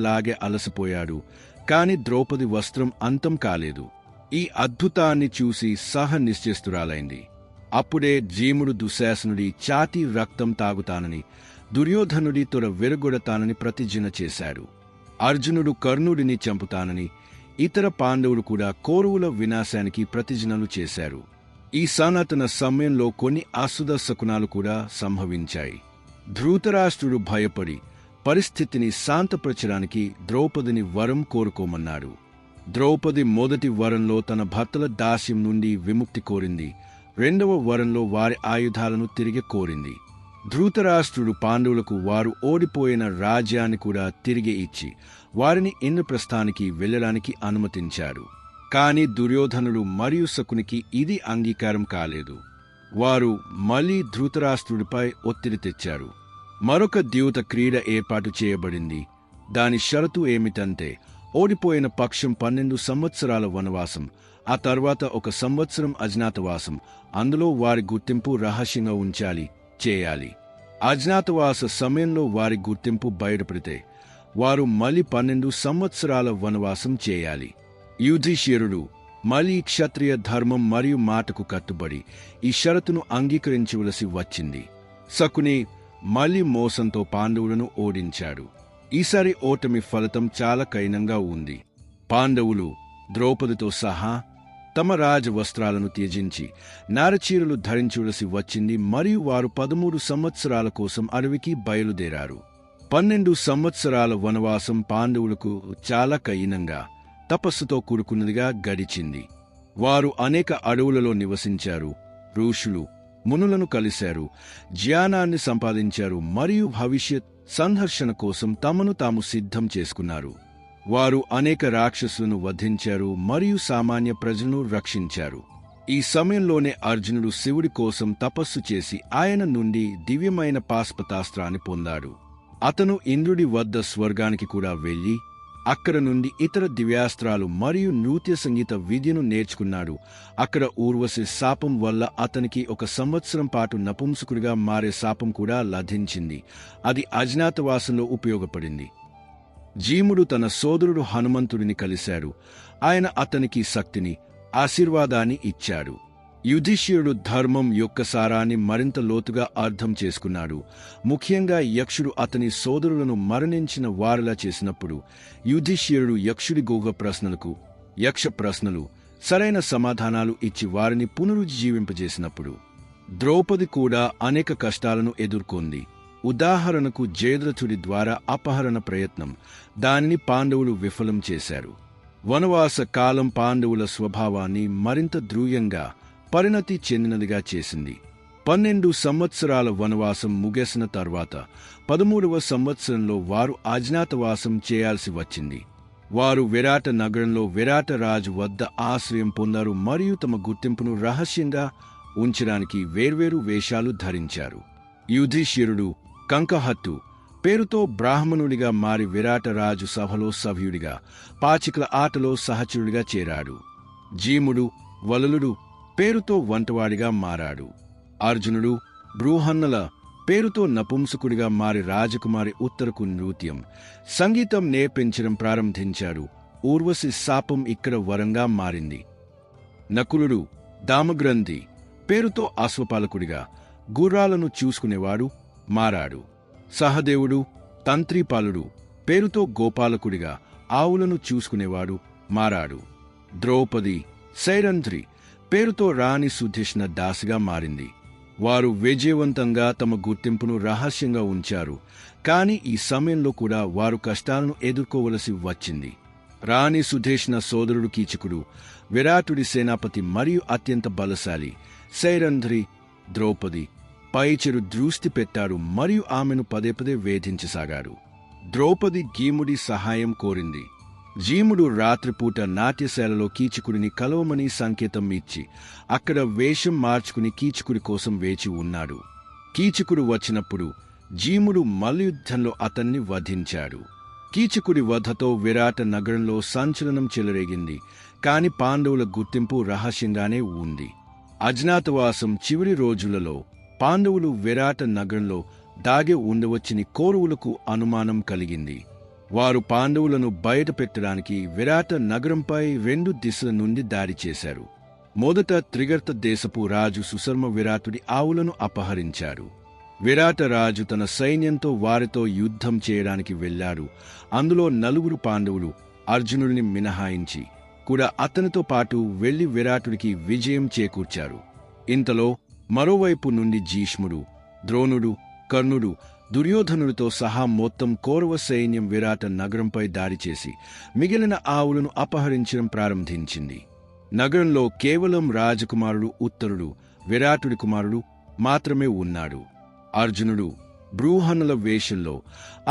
లాగే అలసిపోయాడు. కాని ద్రౌపది వస్త్రం అంతం కాలేదు. ఈ అద్భుతాన్ని చూసి నిశ్చేష్టురాలైంది. అప్పుడే భీముడు దుశ్శాసనుడి ఛాతీ రక్తం తాగుతానని, దుర్యోధనుడి తొడ విరగొడతానని ప్రతిజ్ఞ చేశాడు. అర్జునుడు కర్ణుడిని చంపుతానని, ఇతర పాండవులు కూడా కౌరవుల వినాశానికి ప్రతిజ్ఞలు చేశారు. ఈ సనాతన సమయంలో కొన్ని అశుభ శకునాలు కూడా సంభవించాయి. ధృతరాష్ట్రుడు భయపడి పరిస్థితిని శాంతపరచడానికి ద్రౌపదిని వరం కోరుకోమన్నాడు. ద్రౌపది మొదటి వరంలో తన భర్తల దాస్యం నుండి విముక్తి కోరింది. రెండవ వరంలో వారి ఆయుధాలను తిరిగి కోరింది. ధృతరాష్ట్రుడు పాండవులకు వారు ఓడిపోయిన రాజ్యాన్ని కూడా తిరిగి ఇచ్చి వారిని ఇంద్రప్రస్థానికి వెళ్లడానికి అనుమతించాడు. కాని దుర్యోధనుడు మరియు శకునికి ఇది అంగీకారం కాలేదు. వారు మళ్లీ ధృతరాష్ట్రుడిపై ఒత్తిడి తెచ్చారు. మరొక ద్యూత క్రీడ ఏర్పాటు చేయబడింది. దాని షరతు ఏమిటంటే ఓడిపోయిన పక్షం 12 సంవత్సరాల వనవాసం, ఆ తర్వాత 1 సంవత్సరం అజ్ఞాతవాసం. అందులో వారి గుర్తింపు రహస్యంగా చేయాలి. అజ్ఞాతవాస సమయంలో వారి గుర్తింపు బయటపడితే వారు మళ్లీ 12 సంవత్సరాల వనవాసం చేయాలి. యుధిష్ఠిరుడు మళ్లీ క్షత్రియ ధర్మం మరియు మాటకు కట్టుబడి ఈ షరతును అంగీకరించవలసి వచ్చింది. శకుని మళ్లీ మోసంతో పాండవులను ఓడించాడు. ఈసారి ఓటమి ఫలితం చాలా కఠినంగా ఉంది. పాండవులు ద్రౌపదితో సహా తమ రాజవస్త్రాలను త్యజించి నారచీరలు ధరించవలసి వచ్చింది మరియు వారు 13 సంవత్సరాల కోసం అడవికి బయలుదేరారు. 12 సంవత్సరాల వనవాసం పాండవులకు చాలా కఠినంగా, తపస్సుతో కూడుకున్నదిగా గడిచింది. వారు అనేక అడవులలో నివసించారు, ఋషులు, మునులను కలిశారు, జ్ఞానాన్ని సంపాదించారు మరియు భవిష్యత్ సంఘర్షణ కోసం తమను తాము సిద్ధం చేసుకున్నారు. వారు అనేక రాక్షసులను వధించారు మరియు సామాన్య ప్రజలను రక్షించారు. ఈ సమయంలోనే అర్జునుడు శివుడి కోసం తపస్సు చేసి ఆయన నుండి దివ్యమైన పాశుపతాస్త్రాన్ని పొందాడు. అతను ఇంద్రుడి వద్ద స్వర్గానికి కూడా వెళ్లి అక్కడ నుండి ఇతర దివ్యాస్త్రాలు మరియు నృత్య సంగీత విద్యను నేర్చుకున్నాడు. అక్కడ ఊర్వశి శాపం వల్ల అతనికి 1 సంవత్సరం పాటు నపుంసకుడిగా మారే శాపం కూడా లభించింది. అది అజ్ఞాతవాసంలో ఉపయోగపడింది. భీముడు తన సోదరుడు హనుమంతుడిని కలిశాడు. ఆయన అతనికి శక్తిని, ఆశీర్వాదాన్ని ఇచ్చాడు. యుధిష్ఠిరుడు ధర్మం యొక్క సారాన్ని మరింత లోతుగా అర్థం చేసుకున్నాడు. ముఖ్యంగా యక్షుడు అతని సోదరులను మరణించిన వారిలా చేసినప్పుడు యుధిష్ఠిరుడు యక్షుడి గోగ ప్రశ్నలకు యక్ష ప్రశ్నలు సరైన సమాధానాలు ఇచ్చి వారిని పునరుజ్జీవింపజేసినప్పుడు ద్రౌపది కూడా అనేక కష్టాలను ఎదుర్కొంది. ఉదాహరణకు జయద్రథుడి ద్వారా అపహరణ ప్రయత్నం, దానిని పాండవులు విఫలం చేశారు. వనవాస కాలం పాండవుల స్వభావాన్ని మరింత ధ్రువంగా పరిణతి చెందినదిగా చేసింది. 12 సంవత్సరాల వనవాసం ముగిసిన తర్వాత 13వ సంవత్సరంలో వారు అజ్ఞాతవాసం చేయాల్సి వచ్చింది. వారు విరాట నగరంలో విరాట రాజు వద్ద ఆశ్రయం పొందారు మరియు తమ గుర్తింపును రహస్యంగా ఉంచడానికి వేర్వేరు వేషాలు ధరించారు. యుధిష్ఠిరుడు కంకహత్తు పేరుతో బ్రాహ్మణుడిగా మారి విరాట రాజు సభలో సభ్యుడిగా, పాచికల ఆటలో సహచరుడిగా చేరాడు. జీముడు వలలుడు పేరుతో వంటవాడిగా మారాడు. అర్జునుడు బృహన్నల పేరుతో నపుంసకుడిగా మారి రాజకుమారి ఉత్తరకు నృత్యం, సంగీతం నేర్పించడం ప్రారంభించాడు. ఊర్వశి శాపం ఇక్కడ వరంగా మారింది. నకులుడు దామగ్రంథి పేరుతో అశ్వపాలకుడిగా, గుర్రాలను చూసుకునేవాడు మారాడు. సహదేవుడు తంత్రీపాలుడు పేరుతో గోపాలకుడిగా, ఆవులను చూసుకునేవాడు మారాడు. ద్రౌపది సైరంధ్రి పేరుతో రాణి సుధిష్ణ దాసిగా మారింది. వారు విజయవంతంగా తమ గుర్తింపును రహస్యంగా ఉంచారు, కాని ఈ సమయంలో కూడా వారు కష్టాలను ఎదుర్కోవలసి వచ్చింది. రాణి సుధేష్ణ సోదరుడు కీచకుడు విరాటుడి సేనాపతి మరియు అత్యంత బలశాలి. సైరంధ్రి ద్రౌపది పైచెరు దృష్టి పెట్టాడు మరియు ఆమెను పదే పదే వేధించసాగాడు. ద్రౌపది గీముడి సహాయం కోరింది. జీముడు రాత్రిపూట నాట్యశాలలో కీచకుడిని కలవమని సంకేతం ఇచ్చి అక్కడ వేషం మార్చుకుని కీచకుడి కోసం వేచి ఉన్నాడు. కీచకుడు వచ్చినప్పుడు జీముడు మల్లయుద్ధంలో అతన్ని వధించాడు. కీచకుడి వధతో విరాట నగరంలో సంచలనం చెలరేగింది, కాని పాండవుల గుర్తింపు రహస్యంగానే ఉంది. అజ్ఞాతవాసం చివరి రోజులలో పాండవులు విరాట నగరంలో దాగి ఉండవచ్చని కౌరవులకు అనుమానం కలిగింది. వారు పాండవులను బయట పెట్టడానికి విరాట నగరంపై 2 దిశల నుండి దాడి చేశారు. మొదట త్రిగర్త దేశపు రాజు సుశర్మ విరాటుడి ఆవులను అపహరించాడు. విరాట రాజు తన సైన్యంతో వారితో యుద్ధం చేయడానికి వెళ్లాడు. అందులో 4 పాండవులు, అర్జునుడిని మినహాయించి కూడా అతనితో పాటు వెళ్లి విరాటుడికి విజయం చేకూర్చారు. ఇంతలో మరోవైపు నుండి భీష్ముడు, ద్రోణుడు, కర్ణుడు, దుర్యోధనుడితో సహా మొత్తం కౌరవ సైన్యం విరాట నగరంపై దాడి చేసి మిగిలిన ఆవులను అపహరించడం ప్రారంభించింది. నగరంలో కేవలం రాజకుమారుడు ఉత్తరుడు, విరాటుడి కుమారుడు మాత్రమే ఉన్నాడు. అర్జునుడు బృహన్నల వేషంలో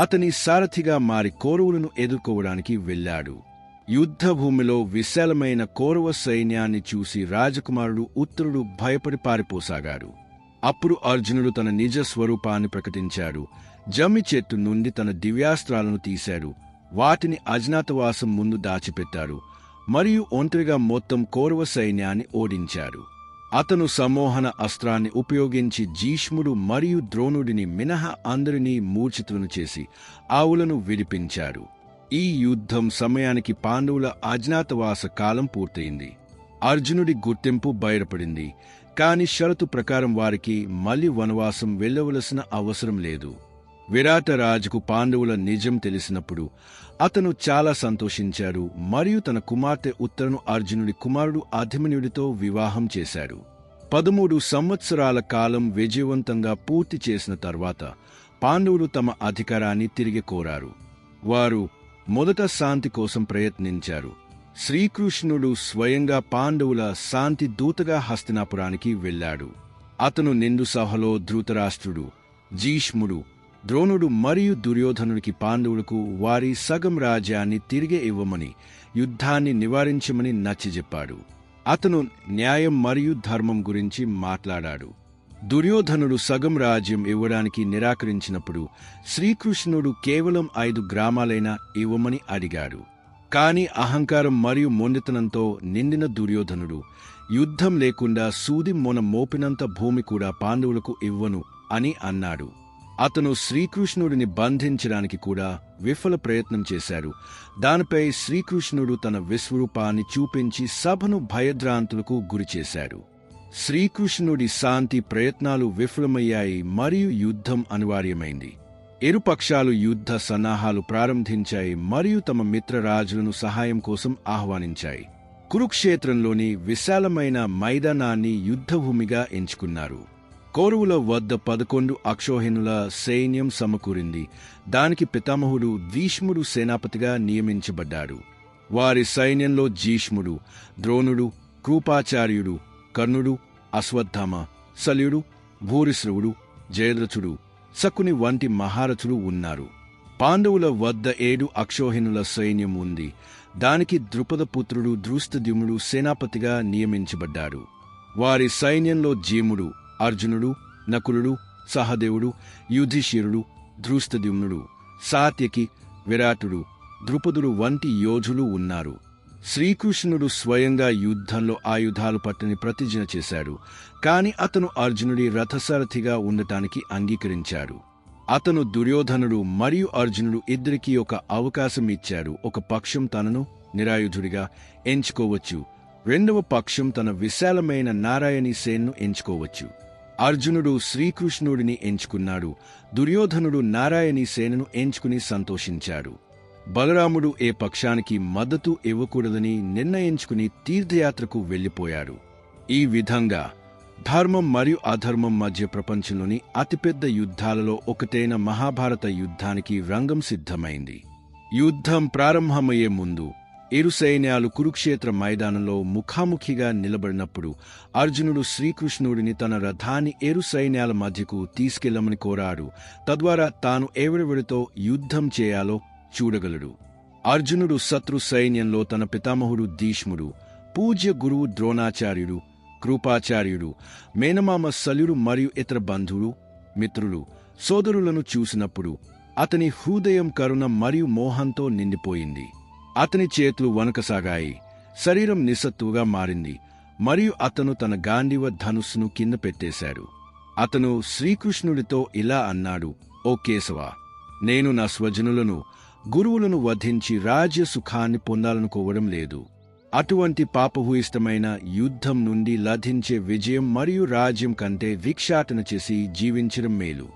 అతని సారథిగా మారి కౌరవులను ఎదుర్కోవడానికి వెళ్లాడు. యుద్ధభూమిలో విశాలమైన కౌరవ సైన్యాన్ని చూసి రాజకుమారుడు ఉత్తరుడు భయపడి పారిపోసాగాడు. అప్పుడు అర్జునుడు తన నిజ స్వరూపాన్ని ప్రకటించాడు. జమ్మి చెట్టు నుండి తన దివ్యాస్త్రాలను తీశాడు. వాటిని అజ్ఞాతవాసం ముందు దాచిపెట్టాడు మరియు ఒంటరిగా మొత్తం కౌరవ సైన్యాన్ని ఓడించాడు. అతను సమ్మోహన అస్త్రాన్ని ఉపయోగించి భీష్ముడు మరియు ద్రోణుడిని మినహా అందరినీ మూర్ఛితులను చేసి ఆవులను విడిపించాడు. ఈ యుద్ధం సమయానికి పాండవుల అజ్ఞాతవాస కాలం పూర్తయింది. అర్జునుడి గుర్తింపు బయటపడింది, కాని షరతు ప్రకారం వారికి మళ్లీ వనవాసం వెళ్లవలసిన అవసరం లేదు. విరాట రాజుకు పాండవుల నిజం తెలిసినప్పుడు అతను చాలా సంతోషించాడు మరియు తన కుమార్తె ఉత్తరను అర్జునుడి కుమారుడు అభిమన్యుడితో వివాహం చేశాడు. 13 సంవత్సరాల కాలం విజయవంతంగా పూర్తి చేసిన తర్వాత పాండవులు తమ అధికారాన్ని తిరిగి కోరారు. వారు మొదట శాంతి కోసం ప్రయత్నించారు. శ్రీకృష్ణుడు స్వయంగా పాండవుల శాంతి దూతగా హస్తినాపురానికి వెళ్లాడు. అతను నిండు సభలో ధృతరాష్ట్రుడు, భీష్ముడు, ద్రోణుడు మరియు దుర్యోధనుడికి పాండవులకు వారి సగం రాజ్యాన్ని తిరిగి ఇవ్వమని, యుద్ధాన్ని నివారించమని నచ్చజెప్పాడు. అతను న్యాయం మరియు ధర్మం గురించి మాట్లాడాడు. దుర్యోధనుడు సగం రాజ్యం ఇవ్వడానికి నిరాకరించినప్పుడు శ్రీకృష్ణుడు కేవలం 5 గ్రామాలైనా ఇవ్వమని అడిగాడు. కాని అహంకారం మరియు మొండితనంతో నిండిన దుర్యోధనుడు యుద్ధం లేకుండా సూది మొన మోపినంత భూమి కూడా పాండవులకు ఇవ్వను అని అన్నాడు. అతను శ్రీకృష్ణుడిని బంధించడానికి కూడా విఫల ప్రయత్నం చేశాడు. దానిపై శ్రీకృష్ణుడు తన విశ్వరూపాన్ని చూపించి సభను భయభ్రాంతులకు గురిచేశాడు. శ్రీకృష్ణుడి శాంతి ప్రయత్నాలు విఫలమయ్యాయి మరియు యుద్ధం అనివార్యమైంది. ఇరుపక్షాలు యుద్ధ సన్నాహాలు ప్రారంభించాయి మరియు తమ మిత్రరాజులను సహాయం కోసం ఆహ్వానించాయి. కురుక్షేత్రంలోని విశాలమైన మైదానాన్ని యుద్ధభూమిగా ఎంచుకున్నారు. కౌరవుల వద్ద 11 అక్షోహిణుల సైన్యం సమకూరింది. దానికి పితామహుడు భీష్ముడు సేనాపతిగా నియమించబడ్డాడు. వారి సైన్యంలో భీష్ముడు, ద్రోణుడు, కృపాచార్యుడు, కర్ణుడు, అశ్వత్థామ, శల్యుడు, భూరిశ్రవుడు, జయద్రథుడు, శకుని వంటి మహారథులు ఉన్నారు. పాండవుల వద్ద 7 అక్షోహిణుల సైన్యం ఉంది. దానికి ద్రుపదపుత్రుడు ధృష్టద్యుమ్నుడు సేనాపతిగా నియమించబడ్డాడు. వారి సైన్యంలో జీముడు, అర్జునుడు, నకులుడు, సహదేవుడు, యుధిష్ఠిరుడు, ధృష్టద్యుమ్నుడు, సాత్యకి, విరాటుడు, ద్రుపదుడు వంటి యోధులు ఉన్నారు. శ్రీకృష్ణుడు స్వయంగా యుద్ధంలో ఆయుధాలు పట్టని ప్రతిజ్ఞ చేశాడు. కాని అతను అర్జునుడి రథసారథిగా ఉండటానికి అంగీకరించాడు. అతను దుర్యోధనుడు మరియు అర్జునుడు ఇద్దరికీ ఒక అవకాశం ఇచ్చాడు. ఒక పక్షం తనను నిరాయుధుడిగా ఎంచుకోవచ్చు, రెండవ పక్షం తన విశాలమైన నారాయణీ సేనను ఎంచుకోవచ్చు. అర్జునుడు శ్రీకృష్ణుడిని ఎంచుకున్నాడు. దుర్యోధనుడు నారాయణీ సేనను ఎంచుకుని సంతోషించాడు. బలరాముడు ఏ పక్షానికి మద్దతు ఇవ్వకూడదని నిర్ణయించుకుని తీర్థయాత్రకు వెళ్లిపోయాడు. ఈ విధంగా ధర్మం మరియు అధర్మం మధ్య ప్రపంచంలోని అతిపెద్ద యుద్ధాలలో ఒకటైన మహాభారత యుద్ధానికి రంగం సిద్ధమైంది. యుద్ధం ప్రారంభమయ్యే ముందు ఇరు సైన్యాలు కురుక్షేత్ర మైదానంలో ముఖాముఖిగా నిలబడినప్పుడు అర్జునుడు శ్రీకృష్ణుడిని తన రథాన్ని ఇరు సైన్యాల మధ్యకు తీసుకెళ్లమని కోరాడు. తద్వారా తాను ఎవరెవరితో యుద్ధం చేయాలో చూడగలడు. అర్జునుడు శత్రు సైన్యంలో తన పితామహుడు భీష్ముడు, పూజ్య గురువు ద్రోణాచార్యుడు, కృపాచార్యుడు, మేనమామ శల్యుడు మరియు ఇతర బంధువులు, మిత్రులు, సోదరులను చూసినప్పుడు అతని హృదయం కరుణ మరియు మోహంతో నిండిపోయింది. అతని చేతులు వణకసాగాయి, శరీరం నిస్సత్తుగా మారింది మరియు అతను తన గాంధీవ ధనుస్సును కింద పెట్టేశాడు. అతను శ్రీకృష్ణుడితో ఇలా అన్నాడు: ఓ కేశవ, నేను నా స్వజనులను, గురువులను వధించి రాజ్య సుఖాన్ని పొందాలనుకోవడం లేదు. అటువంటి పాపభూయిష్టమైన యుద్ధం నుండి లభించే విజయం మరియు రాజ్యం కంటే భిక్షాటన చేసి జీవించడం మేలు.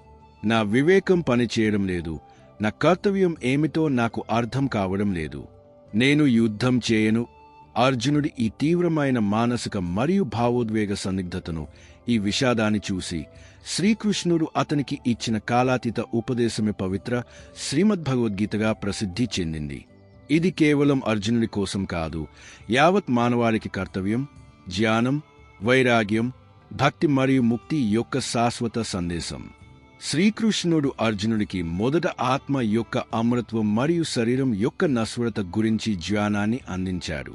నా వివేకం పనిచేయడం లేదు. నా కర్తవ్యం ఏమిటో నాకు అర్థం కావడం లేదు. నేను యుద్ధం చేయను. అర్జునుడి ఈ తీవ్రమైన మానసిక మరియు భావోద్వేగ సందిగ్ధతను, ఈ విషాదాన్ని చూసి శ్రీకృష్ణుడు అతనికి ఇచ్చిన కాలాతీత ఉపదేశమే పవిత్ర శ్రీమద్భగవద్గీతగా ప్రసిద్ధి చెందింది. ఇది కేవలం అర్జునుడి కోసం కాదు, యావత్ మానవాళికి కర్తవ్యం, జ్ఞానం, వైరాగ్యం, భక్తి మరియు ముక్తి యొక్క శాశ్వత సందేశం. శ్రీకృష్ణుడు అర్జునుడికి మొదట ఆత్మ యొక్క అమరత్వం మరియు శరీరం యొక్క నశ్వరత గురించి జ్ఞానాన్ని అందించాడు.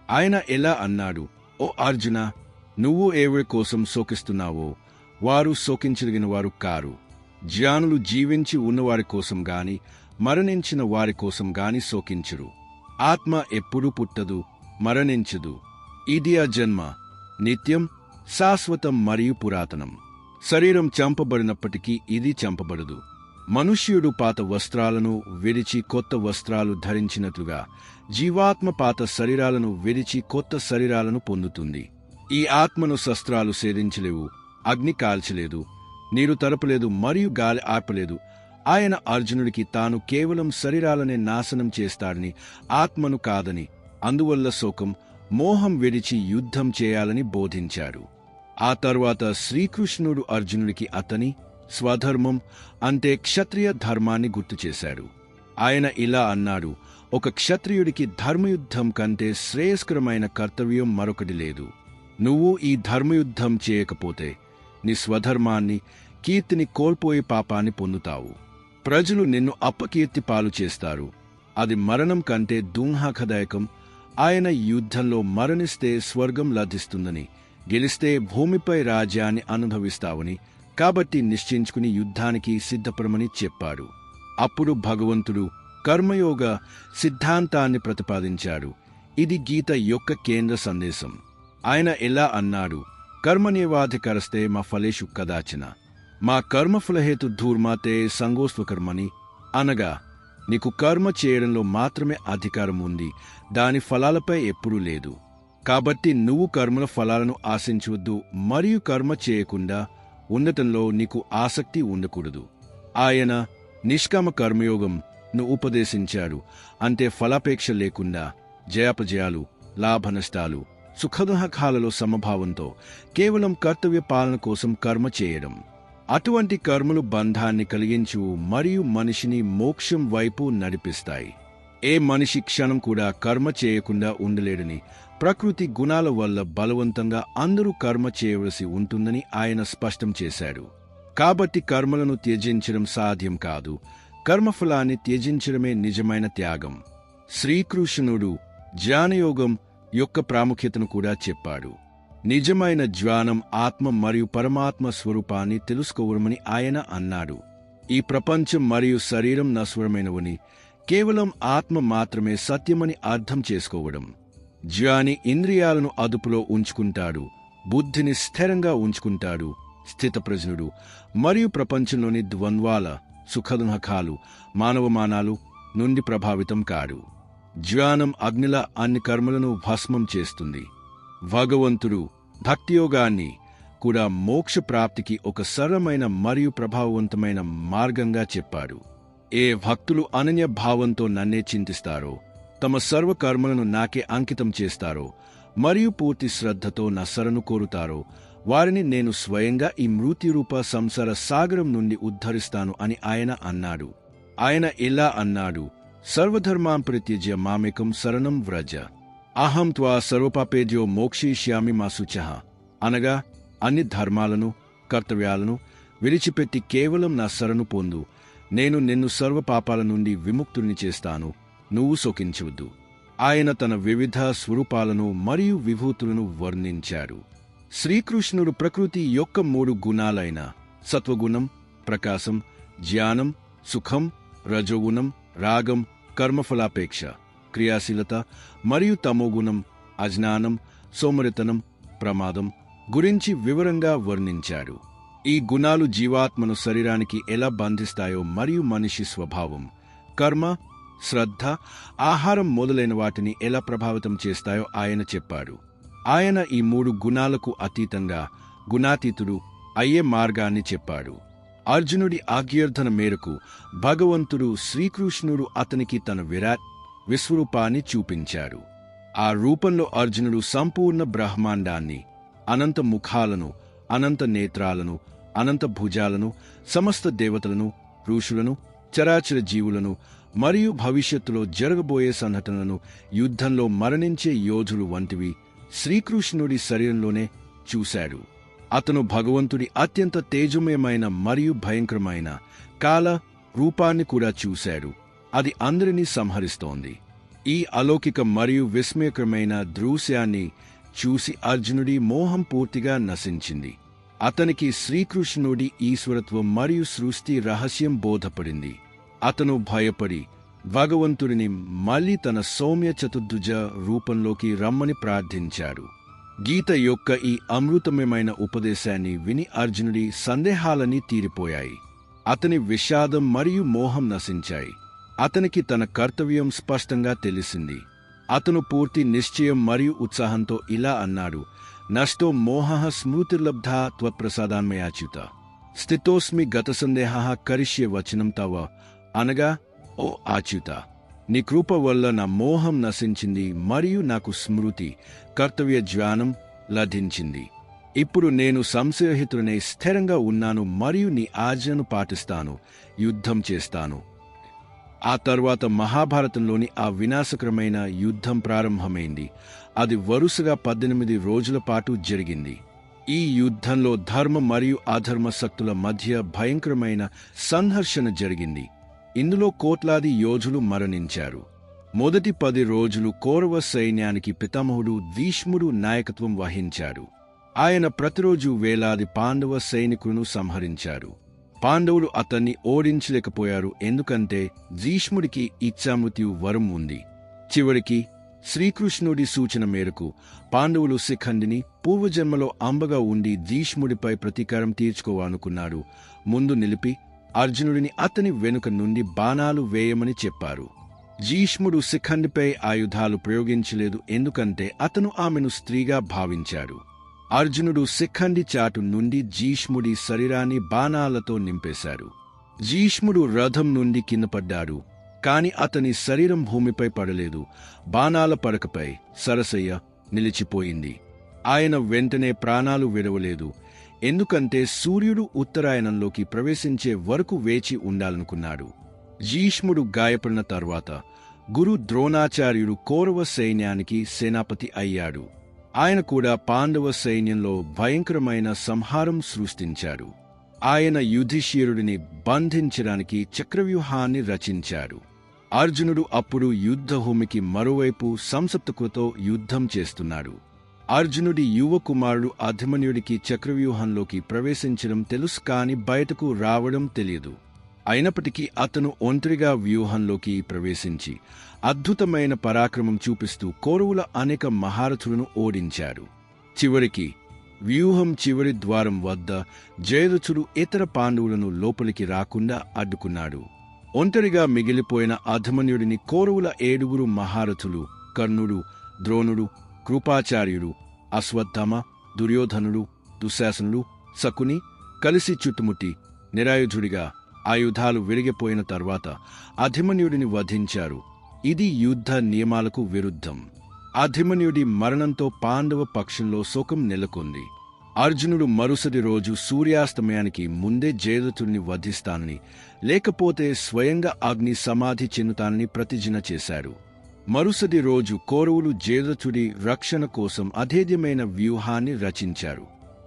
ఆయన ఎలా అన్నాడు: ఓ అర్జున, నువ్వు ఎవరి కోసం శోకిస్తున్నావో వారు శోకించదగిన వారు కారు. జ్ఞానులు జీవించి ఉన్నవారి కోసం గాని మరణించిన వారి కోసం గాని శోకించరు. ఆత్మ ఎప్పుడూ పుట్టదు, మరణించదు. ఇది ఆ జన్మ, నిత్యం, శాశ్వతం మరియు పురాతనం. శరీరం చంపబడినప్పటికీ ఇది చంపబడదు. మనుష్యుడు పాత వస్త్రాలను విడిచి కొత్త వస్త్రాలు ధరించినట్లుగా జీవాత్మ పాత శరీరాలను విడిచి కొత్త శరీరాలను పొందుతుంది. ఈ ఆత్మను శస్త్రాలు సేధించలేవు, అగ్ని కాల్చలేదు, నీరు తరపలేదు మరియు గాలి ఆర్పలేదు. ఆయన అర్జునుడికి తాను కేవలం శరీరాలనే నాశనం చేస్తాడని, ఆత్మను కాదని, అందువల్ల శోకం, మోహం విడిచి యుద్ధం చేయాలని బోధించాడు. ఆ తర్వాత శ్రీకృష్ణుడు అర్జునుడికి అతని స్వధర్మం అంటే క్షత్రియ ధర్మాన్ని గుర్తుచేశాడు. ఆయన ఇలా అన్నాడు: ఒక క్షత్రియుడికి ధర్మయుద్ధం కంటే శ్రేయస్కరమైన కర్తవ్యం మరొకటి లేదు. నువ్వు ఈ ధర్మయుద్ధం చేయకపోతే నీ స్వధర్మాన్ని, కీర్తిని కోల్పోయే పాపాన్ని పొందుతావు. ప్రజలు నిన్ను అపకీర్తి పాలు చేస్తారు. అది మరణం కంటే దుఃఖదాయకం. ఆయన యుద్ధంలో మరణిస్తే స్వర్గం లభిస్తుందని, గెలిస్తే భూమిపై రాజ్యాన్ని అనుభవిస్తావని, కాబట్టి నిశ్చయించుకుని యుద్ధానికి సిద్ధపడమని చెప్పాడు. అప్పుడు భగవంతుడు కర్మయోగ సిద్ధాంతాన్ని ప్రతిపాదించాడు. ఇది గీత యొక్క కేంద్ర సందేశం. ఆయన ఎలా అన్నాడు: కర్మణ్యేవాధికారస్తే మా ఫలేషు కదాచన మా కర్మఫలహేతు ధూర్మాతే సంగోస్వకర్మని. అనగా నీకు కర్మ చేయడంలో మాత్రమే అధికారం ఉంది, దాని ఫలాలపై ఎప్పుడూ లేదు. కాబట్టి నువ్వు కర్మల ఫలాలను ఆశించవద్దు మరియు కర్మ చేయకుండా ఉండటంలో నీకు ఆసక్తి ఉండకూడదు. ఆయన నిష్కామ కర్మయోగం ను ఉపదేశించాడు. అంటే ఫలాపేక్ష లేకుండా జయాపజయాలు, లాభనష్టాలు, సుఖదుఃఖాలలో సమభావంతో కేవలం కర్తవ్య పాలన కోసం కర్మ చేయడం. అటువంటి కర్మలు బంధాన్ని కలిగించు మరియు మనిషిని మోక్షం వైపు నడిపిస్తాయి. ఏ మనిషి క్షణం కూడా కర్మ చేయకుండా ఉండలేడని, ప్రకృతి గుణాల వల్ల బలవంతంగా అందరూ కర్మ చేయవలసి ఉంటుందని ఆయన స్పష్టం చేశాడు. కాబట్టి కర్మలను త్యజించడం సాధ్యం కాదు. కర్మఫలాన్ని త్యజించడమే నిజమైన త్యాగం. శ్రీకృష్ణుడు జ్ఞానయోగం యొక్క ప్రాముఖ్యతను కూడా చెప్పాడు. నిజమైన జ్ఞానం ఆత్మ మరియు పరమాత్మ స్వరూపాన్ని తెలుసుకోవడమని ఆయన అన్నాడు. ఈ ప్రపంచం మరియు శరీరం నశ్వరమైనవని, కేవలం ఆత్మ మాత్రమే సత్యమని అర్థం చేసుకోవడం. జ్ఞాని ఇంద్రియాలను అదుపులో ఉంచుకుంటాడు, బుద్ధిని స్థిరంగా ఉంచుకుంటాడు, స్థితప్రజ్ఞుడు మరియు ప్రపంచంలోని ద్వంద్వాల, సుఖదుఃఖాలు, మానవమానాలు నుండి ప్రభావితం కాడు. జ్ఞానం అగ్నిలా అన్ని కర్మలను భస్మం చేస్తుంది. భగవంతుడు భక్తియోగాన్ని కూడా మోక్ష ప్రాప్తికి ఒక సరళమైన మరియు ప్రభావవంతమైన మార్గంగా చెప్పాడు. ఏ భక్తులు అనన్య భావంతో నన్నే చింతిస్తారో, తమ సర్వకర్మలను నాకే అంకితం చేస్తారో మరియు పూర్తి శ్రద్ధతో నా శరణు కోరుతారో, వారిని నేను స్వయంగా ఈ మృత్యురూప సంసార సాగరం నుండి ఉద్ధరిస్తాను అని ఆయన అన్నాడు. ఆయన ఇలా అన్నాడు, సర్వధర్మాన్ పరిత్యజ్య మామేకం శరణం వ్రజ అహం త్వా సర్వపాపేభ్యో మోక్షయిష్యామి మా శుచః. అనగా అన్ని ధర్మాలను, కర్తవ్యాలను విడిచిపెట్టి కేవలం నా శరణు పొందు, నేను నిన్ను సర్వపాపాల నుండి విముక్తుని చేస్తాను, నువ్వు శోకించవద్దు. ఆయన తన వివిధ స్వరూపాలను మరియు విభూతులను వర్ణించాడు. శ్రీకృష్ణుడు ప్రకృతి యొక్క 3 గుణాలైన సత్వగుణం, ప్రకాశం, జ్ఞానం, సుఖం, రజోగుణం, రాగం, కర్మఫలాపేక్ష, క్రియాశీలత మరియు తమోగుణం, అజ్ఞానం, సోమరితనం, ప్రమాదం గురించి వివరంగా వర్ణించాడు. ఈ గుణాలు జీవాత్మను శరీరానికి ఎలా బంధిస్తాయో మరియు మనిషి స్వభావం, కర్మ, శ్రద్ధ, ఆహారం మొదలైన వాటిని ఎలా ప్రభావితం చేస్తాయో ఆయన చెప్పాడు. ఆయన ఈ 3 గుణాలకు అతీతంగా గుణాతీతుడు అయ్యే మార్గాన్ని చెప్పాడు. అర్జునుడి ఆజ్ఞార్థన మేరకు భగవంతుడు శ్రీకృష్ణుడు అతనికి తన విశ్వరూపాన్ని చూపించాడు. ఆ రూపంలో అర్జునుడు సంపూర్ణ బ్రహ్మాండాన్ని, అనంత ముఖాలను, అనంత నేత్రాలను, అనంత భుజాలను, సమస్త దేవతలను, ఋషులను, చరాచర జీవులను మరియు భవిష్యత్తులో జరగబోయే సంఘటనలను, యుద్ధంలో మరణించే యోధులు వంటివి శ్రీకృష్ణుడి శరీరంలోనే చూశాడు. అతను భగవంతుడి అత్యంత తేజమయమైన మరియు భయంకరమైన కాల రూపాన్ని కూడా చూశాడు. అది అందరినీ సంహరిస్తోంది. ఈ అలౌకిక మరియు విస్మయకరమైన దృశ్యాన్ని చూసి అర్జునుడి మోహం పూర్తిగా నశించింది. అతనికి శ్రీకృష్ణుడి ఈశ్వరత్వం మరియు సృష్టి రహస్యం బోధపడింది. అతను భయపడి భగవంతుడిని మళ్లీ తన సౌమ్య చతుర్భుజ రూపంలోకి రమ్మని ప్రార్థించాడు. గీత యొక్క ఈ అమృతమయమైన ఉపదేశాన్ని విని అర్జునుడి సందేహాలన్నీ తీరిపోయాయి. అతని విషాదం మరియు మోహం నశించాయి. అతనికి తన కర్తవ్యం స్పష్టంగా తెలిసింది. అతను పూర్తి నిశ్చయం మరియు ఉత్సాహంతో ఇలా అన్నాడు, నష్టో మోహః స్మృతిర్లబ్ధా త్వత్ప్రసాదాన్మయాచ్యుత స్థితోస్మి గత సందేహః కరిష్యే వచనం తవ. అనగా, ఓ ఆచ్యుత, నీ కృప వల్ల నా మోహం నశించింది మరియు నాకు స్మృతి, కర్తవ్య జ్ఞానం లభించింది. ఇప్పుడు నేను సంశయరహితుడనై స్థిరంగా ఉన్నాను మరియు నీ ఆజ్ఞను పాటిస్తాను, యుద్ధం చేస్తాను. ఆ తర్వాత మహాభారతంలోని ఆ వినాశకరమైన యుద్ధం ప్రారంభమైంది. అది వరుసగా 18 రోజుల పాటు జరిగింది. ఈ యుద్ధంలో ధర్మ మరియు అధర్మ శక్తుల మధ్య భయంకరమైన సంఘర్షణ జరిగింది. ఇందులో కోట్లాది యోధులు మరణించారు. మొదటి 10 రోజులు కౌరవ సైన్యానికి పితామహుడు భీష్ముడు నాయకత్వం వహించాడు. ఆయన ప్రతిరోజు వేలాది పాండవ సైనికులను సంహరించారు. పాండవులు అతన్ని ఓడించలేకపోయారు, ఎందుకంటే భీష్ముడికి ఇచ్ఛామృత్యు వరం ఉంది. చివరికి శ్రీకృష్ణుడి సూచన మేరకు పాండవులు శిఖండిని పూర్వజన్మలో అంబగా ఉండి భీష్ముడిపై ప్రతీకారం తీర్చుకోవాలనుకున్నాడు. ముందు నిలిపి అర్జునుడిని అతని వెనుక నుండి బాణాలు వేయమని చెప్పారు. భీష్ముడు శిఖండిపై ఆయుధాలు ప్రయోగించలేదు, ఎందుకంటే అతను ఆమెను స్త్రీగా భావించాడు. అర్జునుడు శిఖండి చాటు నుండి భీష్ముడి శరీరాన్ని బాణాలతో నింపేశాడు. భీష్ముడు రథం నుండి కింద పడ్డాడు, కాని అతని శరీరం భూమిపై పడలేదు. బాణాల పడకపై సరసయ్య నిలిచిపోయింది. ఆయన వెంటనే ప్రాణాలు విడవలేదు, ఎందుకంటే సూర్యుడు ఉత్తరాయణంలోకి ప్రవేశించే వరకు వేచి ఉండాలనుకున్నాడు. భీష్ముడు గాయపడిన తర్వాత గురు ద్రోణాచార్యుడు కౌరవ సైన్యానికి సేనాపతి అయ్యాడు. ఆయన కూడా పాండవ సైన్యంలో భయంకరమైన సంహారం సృష్టించాడు. ఆయన యుధిష్ఠిరుడిని బంధించడానికి చక్రవ్యూహాన్ని రచించారు. అర్జునుడు అప్పుడు యుద్ధభూమికి మరోవైపు సంసప్తకుతో యుద్ధం చేస్తున్నాడు. అర్జునుడి యువ కుమారుడు అభిమన్యుడికి చక్రవ్యూహంలోకి ప్రవేశించడం తెలుసు, కాని బయటకు రావడం తెలియదు. అయినప్పటికీ అతను ఒంటరిగా వ్యూహంలోకి ప్రవేశించి అద్భుతమైన పరాక్రమం చూపిస్తూ కౌరవుల అనేక మహారథులను ఓడించాడు. చివరికి వ్యూహం చివరి ద్వారం వద్ద జయరథుడు ఇతర పాండవులను లోపలికి రాకుండా అడ్డుకున్నాడు. ఒంటరిగా మిగిలిపోయిన అభిమన్యుడిని కౌరవుల 7 మహారథులు కర్ణుడు, ద్రోణుడు, కృపాచార్యుడు, అశ్వత్థామ, దుర్యోధనుడు, దుశ్శాసనుడు, శకుని కలిసి చుట్టుముట్టి నిరాయుధుడిగా ఆయుధాలు విరిగిపోయిన తర్వాత అభిమన్యుడిని వధించారు. ఇది యుద్ధ నియమాలకు విరుద్ధం. అభిమన్యుడి మరణంతో పాండవ పక్షంలో శోకం నెలకొంది. అర్జునుడు మరుసటి రోజు సూర్యాస్తమయానికి ముందే జయరథుడిని వధిస్తానని, లేకపోతే స్వయంగా అగ్ని సమాధి చెందుతానని ప్రతిజ్ఞ చేశాడు. మరుసటి రోజు కౌరవులు జయరథుడి రక్షణ కోసం అధేద్యమైన వ్యూహాన్ని రచించారు.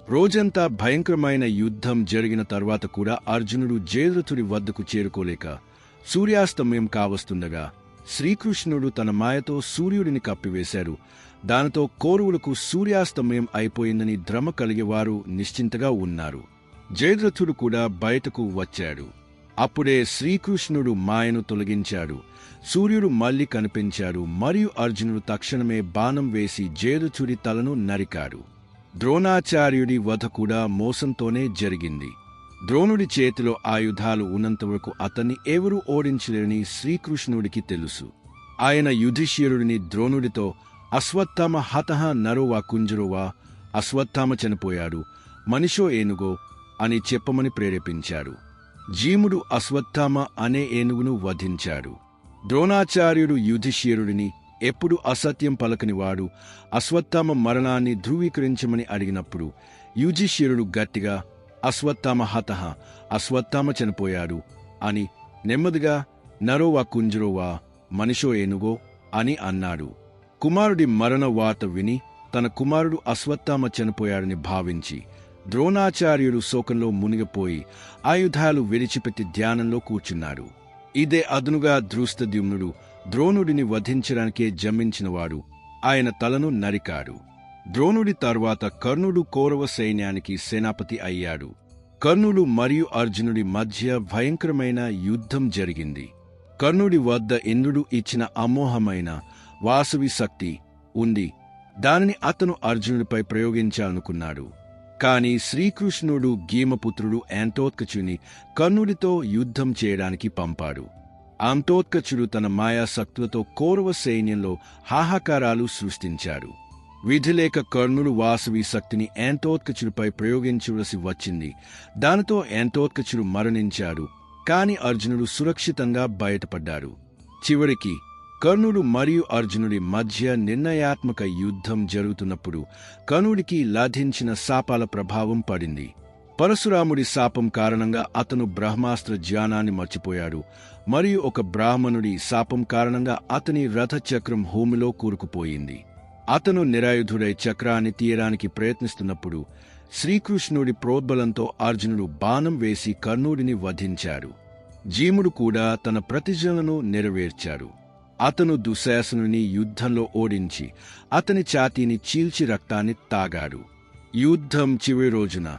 రోజంతా భయంకరమైన యుద్ధం జరిగిన తర్వాత కూడా అర్జునుడు జయరథుడి వద్దకు చేరుకోలేక సూర్యాస్తమయం కావస్తుండగా శ్రీకృష్ణుడు తన మాయతో సూర్యుడిని కప్పివేశాడు. దానితో కౌరవులకు సూర్యాస్తమయం అయిపోయిందని భ్రమ కలిగేవారు నిశ్చింతగా ఉన్నారు. జయద్రథుడు కూడా బయటకు వచ్చాడు. అప్పుడే శ్రీకృష్ణుడు మాయను తొలగించాడు. సూర్యుడు మళ్లీ కనిపించాడు మరియు అర్జునుడు తక్షణమే బాణం వేసి జయద్రథుడి తలను నరికాడు. ద్రోణాచార్యుడి వధ కూడా మోసంతోనే జరిగింది. ద్రోణుడి చేతిలో ఆయుధాలు ఉన్నంతవరకు అతన్ని ఎవరూ ఓడించలేరని శ్రీకృష్ణుడికి తెలుసు. ఆయన యుధిష్ఠిరుడిని ద్రోణుడితో అశ్వత్థామ హతః నరోవా కుంజరోవా, అశ్వత్థామ చనిపోయాడు, మనిషో ఏనుగో అని చెప్పమని ప్రేరేపించాడు. జీముడు అశ్వత్థామ అనే ఏనుగును వధించాడు. ద్రోణాచార్యుడు యుధిష్ఠిరుడిని ఎప్పుడు అసత్యం పలకనివాడు అశ్వత్థామ మరణాన్ని ధృవీకరించమని అడిగినప్పుడు యుధిష్ఠిరుడు గట్టిగా అశ్వత్థామ హతః, అశ్వత్థామ చనిపోయాడు అని నెమ్మదిగా నరోవా కుంజరోవా, మనిషో ఏనుగో అని అన్నాడు. కుమారుడి మరణ వార్త విని తన కుమారుడు అశ్వత్థామ చనిపోయాడని భావించి ద్రోణాచార్యుడు శోకంలో మునిగిపోయి ఆయుధాలు విడిచిపెట్టి ధ్యానంలో కూర్చున్నాడు. ఇదే అదునుగా ధృష్టద్యుమ్నుడు ద్రోణుడిని వధించడానికే జన్మించినవాడు. ఆయన తలను నరికాడు. ద్రోణుడి తర్వాత కర్ణుడు కౌరవ సైన్యానికి సేనాపతి అయ్యాడు. కర్ణుడు మరియు అర్జునుడి మధ్య భయంకరమైన యుద్ధం జరిగింది. కర్ణుడి వద్ద ఇంద్రుడు ఇచ్చిన అమోఘమైన వాసవి శక్తి ఉంది. దానిని అతను అర్జునుడిపై ప్రయోగించాలనుకున్నాడు. కాని శ్రీకృష్ణుడు గీమపుత్రుడు అంతోత్కచుని కర్ణుడితో యుద్ధం చేయడానికి పంపాడు. అంతోత్కచుడు తన మాయాశక్తులతో కౌరవ సైన్యంలో హాహాకారాలు సృష్టించాడు. విధిలేక కర్ణుడు వాసవి శక్తిని అంతోత్కచుడిపై ప్రయోగించవలసి వచ్చింది. దానితో అంతోత్కచుడు మరణించాడు. కాని అర్జునుడు సురక్షితంగా బయటపడ్డాడు. చివరికి కర్ణుడు మరియు అర్జునుడి మధ్య నిర్ణయాత్మక యుద్ధం జరుగుతున్నప్పుడు కర్ణుడికి లభించిన శాపాల ప్రభావం పడింది. పరశురాముడి శాపం కారణంగా అతను బ్రహ్మాస్త్ర జ్ఞానాన్ని మర్చిపోయాడు మరియు ఒక బ్రాహ్మణుడి శాపం కారణంగా అతని రథచక్రం భూమిలో కూరుకుపోయింది. అతను నిరాయుధుడై చక్రాన్ని తీయడానికి ప్రయత్నిస్తున్నప్పుడు శ్రీకృష్ణుడి ప్రోద్బలంతో అర్జునుడు బాణం వేసి కర్ణుడిని వధించాడు. జీముడు కూడా తన ప్రతిజ్ఞలను నెరవేర్చాడు. అతను దుశ్శాసనుని యుద్ధంలో ఓడించి అతని ఛాతీని చీల్చి రక్తాన్ని తాగాడు. యుద్ధం చివరి రోజున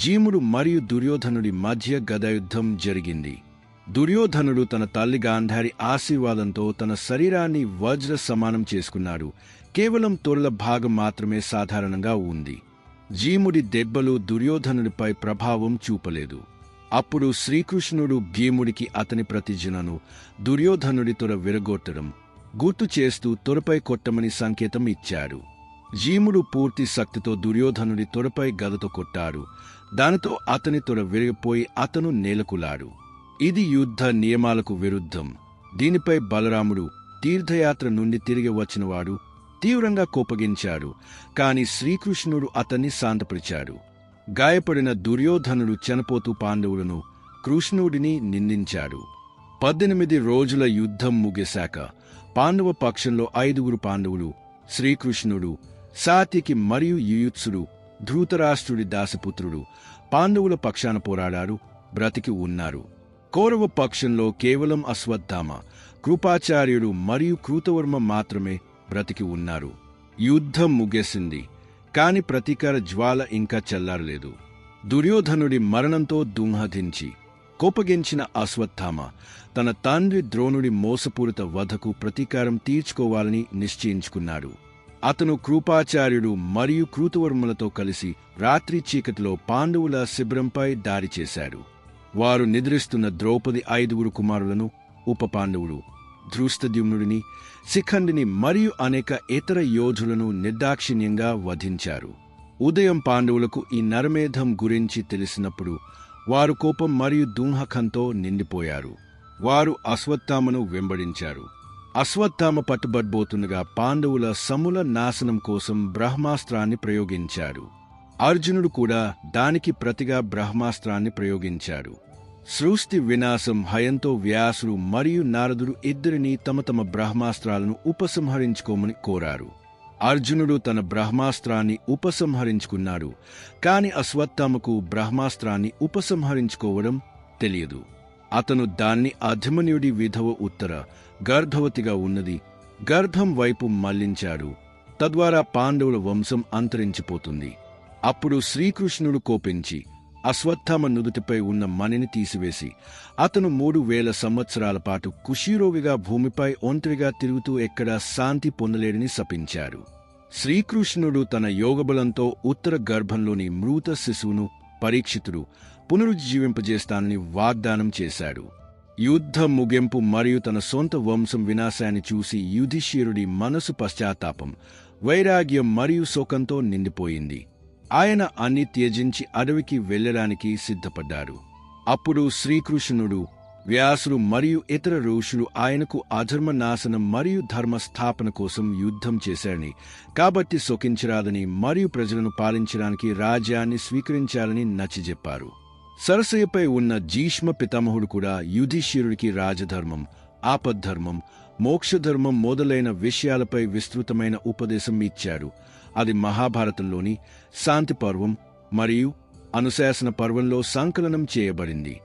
జీముడు మరియు దుర్యోధనుడి మధ్య గదాయుద్ధం జరిగింది. దుర్యోధనుడు తన తల్లి గాంధారి ఆశీర్వాదంతో తన శరీరాన్ని వజ్ర సమానం చేసుకున్నాడు. కేవలం తొడల భాగం మాత్రమే సాధారణంగా ఉంది. జీముడి దెబ్బలు దుర్యోధనుడిపై ప్రభావం చూపలేదు. అప్పుడు శ్రీకృష్ణుడు భీముడికి అతని ప్రతిజ్ఞను దుర్యోధనుడి తొడ విరగొట్టడం గుర్తు చేస్తూ తొడపై కొట్టమని సంకేతం ఇచ్చాడు. జీముడు పూర్తి శక్తితో దుర్యోధనుడి తొడపై గదతో కొట్టాడు. దానితో అతని తొడ విరిగిపోయి అతను నేలకులాడు. ఇది యుద్ధ నియమాలకు విరుద్ధం. దీనిపై బలరాముడు తీర్థయాత్ర నుండి తిరిగి వచ్చినవాడు తీవ్రంగా కోపగించాడు. కాని శ్రీకృష్ణుడు అతన్ని శాంతపరిచాడు. గాయపడిన దుర్యోధనుడు చనిపోతూ పాండవులను కృష్ణుడిని నిందించాడు. 18 రోజుల యుద్ధం ముగిశాక పాండవ పక్షంలో 5 పాండవులు, శ్రీకృష్ణుడు, సాత్యకి మరియు యుయుత్సుడు ధృతరాష్ట్రుడి దాసపుత్రుడు, పాండవుల పక్షాన పోరాడారు, బ్రతికి ఉన్నారు. కౌరవ పక్షంలో కేవలం అశ్వత్థామ, కృపాచార్యుడు మరియు కృతవర్మ మాత్రమే బ్రతికి ఉన్నారు. యుద్ధం ముగిసింది, కాని ప్రతీకార జ్వాల ఇంకా చల్లారలేదు. దుర్యోధనుడి మరణంతో దుంహదించి కోపగించిన అశ్వత్థామ తన తండ్రి ద్రోణుడి మోసపూరిత వధకు ప్రతీకారం తీర్చుకోవాలని నిశ్చయించుకున్నాడు. అతను కృపాచార్యుడు మరియు కృతవర్మలతో కలిసి రాత్రి చీకటిలో పాండవుల శిబిరంపై దాడి చేశాడు. వారు నిద్రిస్తున్న ద్రౌపది 5 కుమారులను, ఉప పాండవుడు ధృష్టద్యుమ్నుడిని, శిఖండిని మరియు అనేక ఇతర యోధులను నిర్దాక్షిణ్యంగా వధించారు. ఉదయం పాండవులకు ఈ నరమేధం గురించి తెలిసినప్పుడు వారు కోపం మరియు దుంహకంతో నిండిపోయారు. వారు అశ్వత్థామను వెంబడించారు. అశ్వత్థామ పట్టుబడ్బోతుండగా పాండవుల సమూల నాశనం కోసం బ్రహ్మాస్త్రాన్ని ప్రయోగించాడు. అర్జునుడు కూడా దానికి ప్రతిగా బ్రహ్మాస్త్రాన్ని ప్రయోగించాడు. సృష్టి వినాశం భయంతో వ్యాసుడు మరియు నారదుడు ఇద్దరినీ తమ తమ బ్రహ్మాస్త్రాలను ఉపసంహరించుకోమని కోరారు. అర్జునుడు తన బ్రహ్మాస్త్రాన్ని ఉపసంహరించుకున్నాడు, కాని అశ్వత్థామకు బ్రహ్మాస్త్రాన్ని ఉపసంహరించుకోవడం తెలియదు. అతను దాన్ని అభిమన్యుడి విధవ ఉత్తర గర్భవతిగా ఉన్నది గర్భం వైపు మళ్లించాడు. తద్వారా పాండవుల వంశం అంతరించిపోతుంది. అప్పుడు శ్రీకృష్ణుడు కోపించి అశ్వత్థామ నుదుటిపై ఉన్న మణిని తీసివేసి అతను 3000 సంవత్సరాల పాటు కుశీరోగిగా భూమిపై ఒంటరిగా తిరుగుతూ ఎక్కడా శాంతి పొందలేడని శపించారు. శ్రీకృష్ణుడు తన యోగబలంతో ఉత్తర గర్భంలోని మృత శిశువును పరీక్షితుడు పునరుజ్జీవింపజేస్తానని వాగ్దానం చేశాడు. యుద్ధం ముగింపు మరియు తన సొంత వంశం వినాశాన్ని చూసి యుధిష్ఠిరుడి మనసు పశ్చాత్తాపం, వైరాగ్యం మరియు శోకంతో నిండిపోయింది. ఆయన అన్ని త్యజించి అడవికి వెళ్లడానికి సిద్ధపడ్డారు. అప్పుడు శ్రీకృష్ణుడు, వ్యాసుడు మరియు ఇతర ఋషులు ఆయనకు అధర్మ నాశనం మరియు ధర్మస్థాపన కోసం యుద్ధం చేశారని, కాబట్టి శోకించరాదని మరియు ప్రజలను పాలించడానికి రాజ్యాన్ని స్వీకరించాలని నచ్చజెప్పారు. సరసయ్యపై ఉన్న జీష్మ పితామహుడు కూడా యుధిష్ఠిరుడికి రాజధర్మం, ఆపద్ధర్మం, మోక్షధర్మం మొదలైన విషయాలపై విస్తృతమైన ఉపదేశం ఇచ్చాడు. అది మహాభారతంలోని శాంతి పర్వం మరియు అనుశాసన పర్వంలో సంకలనం చేయబడింది.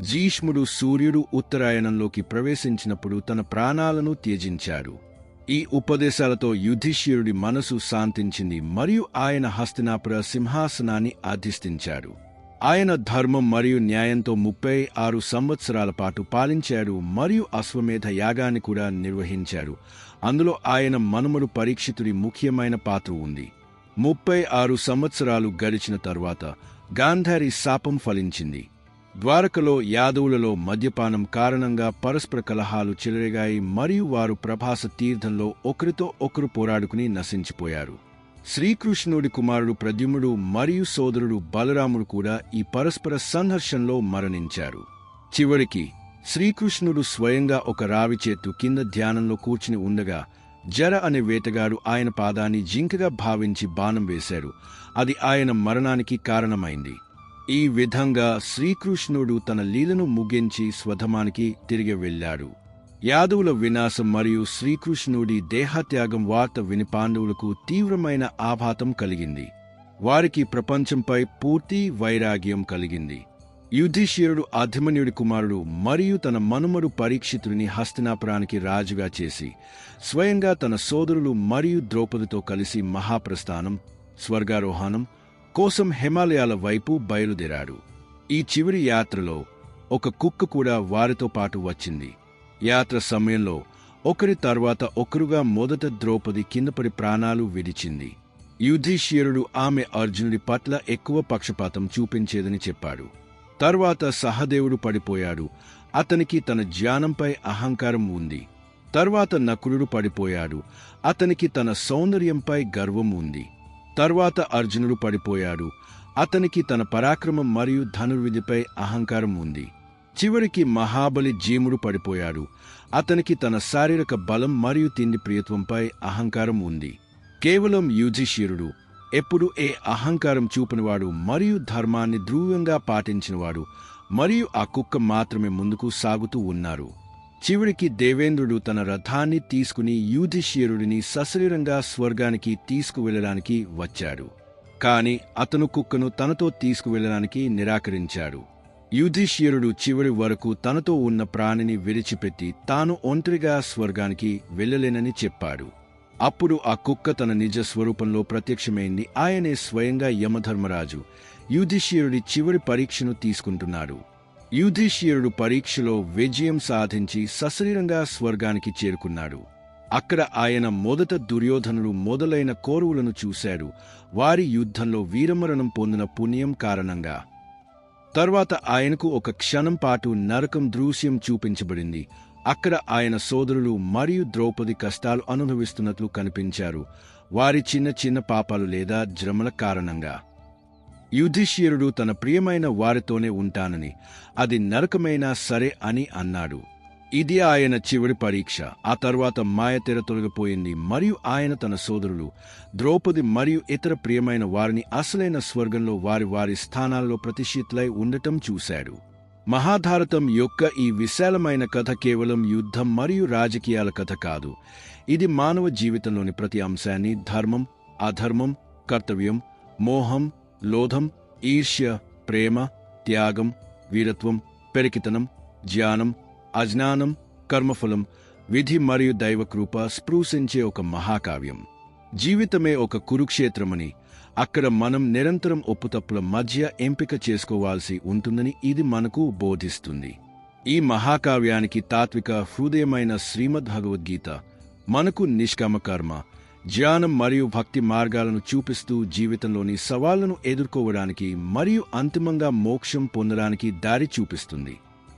జీష్ముడు సూర్యుడు ఉత్తరాయణంలోకి ప్రవేశించినప్పుడు తన ప్రాణాలను త్యజించాడు. ఈ ఉపదేశాలతో యుధిష్ఠిరుడి మనసు శాంతించింది మరియు ఆయన హస్తినాపుర సింహాసనాన్ని అధిష్ఠించాడు. ఆయన ధర్మం మరియు న్యాయంతో 36 సంవత్సరాల పాటు పాలించాడు మరియు అశ్వమేధ యాగాన్ని కూడా నిర్వహించాడు. అందులో ఆయన మనుమడు పరీక్షితుడి ముఖ్యమైన పాత్ర ఉంది. 36 సంవత్సరాలు గడిచిన తరువాత గాంధారి శాపం ఫలించింది. ద్వారకలో యాదవులలో మద్యపానం కారణంగా పరస్పర కలహాలు చెలరేగాయి మరియు వారు ప్రభాస తీర్థంలో ఒకరితో ఒకరు పోరాడుకుని నశించిపోయారు. శ్రీకృష్ణుడి కుమారుడు ప్రద్యుమ్నుడు మరియు సోదరుడు బలరాముడు కూడా ఈ పరస్పర సంఘర్షంలో మరణించారు. చివరికి శ్రీకృష్ణుడు స్వయంగా ఒక రావి చెట్టు కింద ధ్యానంలో కూర్చుని ఉండగా జర అనే వేటగాడు ఆయన పాదాన్ని జింకగా భావించి బాణం వేశాడు. అది ఆయన మరణానికి కారణమైంది. ఈ విధంగా శ్రీకృష్ణుడు తన లీలను ముగించి స్వధమానికి తిరిగి వెళ్ళాడు. యాదవుల వినాశం మరియు శ్రీకృష్ణుడి దేహత్యాగం వార్త విని పాండవులకు తీవ్రమైన ఆఘాతం కలిగింది. వారికి ప్రపంచంపై పూర్తి వైరాగ్యం కలిగింది. యుధిష్ఠిరుడు అభిమన్యుడి కుమారుడు మరియు తన మనుమడు పరీక్షితుడిని హస్తినాపురానికి రాజుగా చేసి స్వయంగా తన సోదరులు మరియు ద్రౌపదితో కలిసి మహాప్రస్థానం, స్వర్గారోహణం కోసం హిమాలయాల వైపు బయలుదేరాడు. ఈ చివరి యాత్రలో ఒక కుక్క కూడా వారితో పాటు వచ్చింది. యాత్ర సమయంలో ఒకరి తర్వాత ఒకరుగా మొదట ద్రౌపది కిందపడి ప్రాణాలు విడిచింది. యుధిష్ఠిరుడు ఆమె అర్జునుడి పట్ల ఎక్కువ పక్షపాతం చూపించేదని చెప్పాడు. తర్వాత సహదేవుడు పడిపోయాడు. అతనికి తన జ్ఞానంపై అహంకారం ఉంది. తర్వాత నకులుడు పడిపోయాడు. అతనికి తన సౌందర్యంపై గర్వం ఉంది. తర్వాత అర్జునుడు పడిపోయాడు. అతనికి తన పరాక్రమం మరియు ధనుర్విద్యపై అహంకారం ఉంది. చివరికి మహాబలి జీముడు పడిపోయాడు. అతనికి తన శారీరక బలం మరియు తిండి ప్రియత్వంపై అహంకారం ఉంది. కేవలం యుధిష్ఠిరుడు ఎప్పుడు ఏ అహంకారం చూపనివాడు మరియు ధర్మాన్ని ధ్రువంగా పాటించినవాడు మరియు ఆ కుక్క మాత్రమే ముందుకు సాగుతూ ఉన్నారు. చివరికి దేవేంద్రుడు తన రథాన్ని తీసుకుని యుధిష్ఠిరుడిని సశరీరంగా స్వర్గానికి తీసుకువెళ్లడానికి వచ్చాడు. కాని అతను కుక్కను తనతో తీసుకువెళ్ళడానికి నిరాకరించాడు. యుధిష్ఠిరుడు చివరి వరకు తనతో ఉన్న ప్రాణిని విడిచిపెట్టి తాను ఒంటరిగా స్వర్గానికి వెళ్ళలేనని చెప్పాడు. అప్పుడు ఆ కుక్క తన నిజ స్వరూపంలో ప్రత్యక్షమైంది. ఆయనే స్వయంగా యమధర్మరాజు. యుధిష్ఠిరుడి చివరి పరీక్షను తీసుకుంటున్నాడు. యుధిష్ఠిరుడు పరీక్షలో విజయం సాధించి సశరీరంగా స్వర్గానికి చేరుకున్నాడు. అక్కడ ఆయన మొదట దుర్యోధనుడు మొదలైన కౌరవులను చూశాడు. వారి యుద్ధంలో వీరమరణం పొందిన పుణ్యం కారణంగా. తర్వాత ఆయనకు ఒక క్షణం పాటు నరకం దృశ్యం చూపించబడింది. అక్కడ ఆయన సోదరులు మరియు ద్రౌపది కష్టాలు అనుభవిస్తున్నట్లు కనిపించారు, వారి చిన్న చిన్న పాపాలు లేదా జ్రమల కారణంగా. యుధిష్ఠిరుడు తన ప్రియమైన వారితోనే ఉంటానని, అది నరకమైనా సరే అని అన్నాడు. ఇది ఆయన చివరి పరీక్ష. ఆ తర్వాత మాయతెర తొలగిపోయింది మరియు ఆయన తన సోదరులు, ద్రౌపది మరియు ఇతర ప్రియమైన వారిని అసలైన స్వర్గంలో వారి వారి స్థానాల్లో ప్రతిష్ఠితులై ఉండటం చూశాడు. మహాభారతం యొక్క ఈ విశాలమైన కథ కేవలం యుద్ధం మరియు రాజకీయాల కథ కాదు. ఇది మానవ జీవితంలోని ప్రతి అంశాన్ని, ధర్మం, అధర్మం, కర్తవ్యం, మోహం, లోధం, ఈర్ష్య, ప్రేమ, త్యాగం, వీరత్వం, పెరికితనం, జ్ఞానం, అజ్ఞానం, కర్మఫలం, విధి మరియు దైవకృప స్పృశించే ఒక మహాకావ్యం. జీవితమే ఒక కురుక్షేత్రమని, అక్కడ మనం నిరంతరం ఒప్పుతప్పుల మధ్య ఎంపిక చేసుకోవాల్సి ఉంటుందని ఇది మనకు బోధిస్తుంది. ఈ మహాకావ్యానికి తాత్విక హృదయమైన శ్రీమద్ భగవద్గీత మనకు నిష్కామ కర్మ, జ్ఞానం మరియు భక్తి మార్గాలను చూపిస్తూ జీవితంలోని సవాళ్లను ఎదుర్కోవడానికి మరియు అంతిమంగా మోక్షం పొందడానికి దారి చూపిస్తుంది.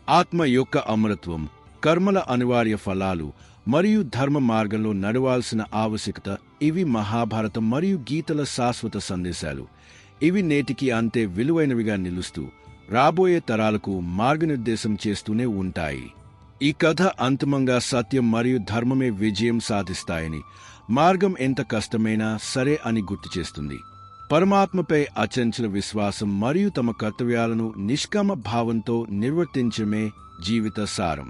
ఆత్మ యొక్క అమరత్వం, కర్మల అనివార్య ఫలాలు మరియు ధర్మ మార్గంలో నడవాల్సిన ఆవశ్యకత, ఇవి మహాభారతం మరియు గీతల శాశ్వత సందేశాలు. ఇవి నేటికి అంతే విలువైనవిగా నిలుస్తూ రాబోయే తరాలకు మార్గనిర్దేశం చేస్తూనే ఉంటాయి. ఈ కథ అంతిమంగా సత్యం మరియు ధర్మమే విజయం సాధిస్తాయని, మార్గం ఎంత కష్టమైనా సరే అని గుర్తు చేస్తుంది. పరమాత్మపై అచంచల విశ్వాసం మరియు తమ కర్తవ్యాలను నిష్కామ భావంతో నిర్వర్తించడమే జీవిత సారం.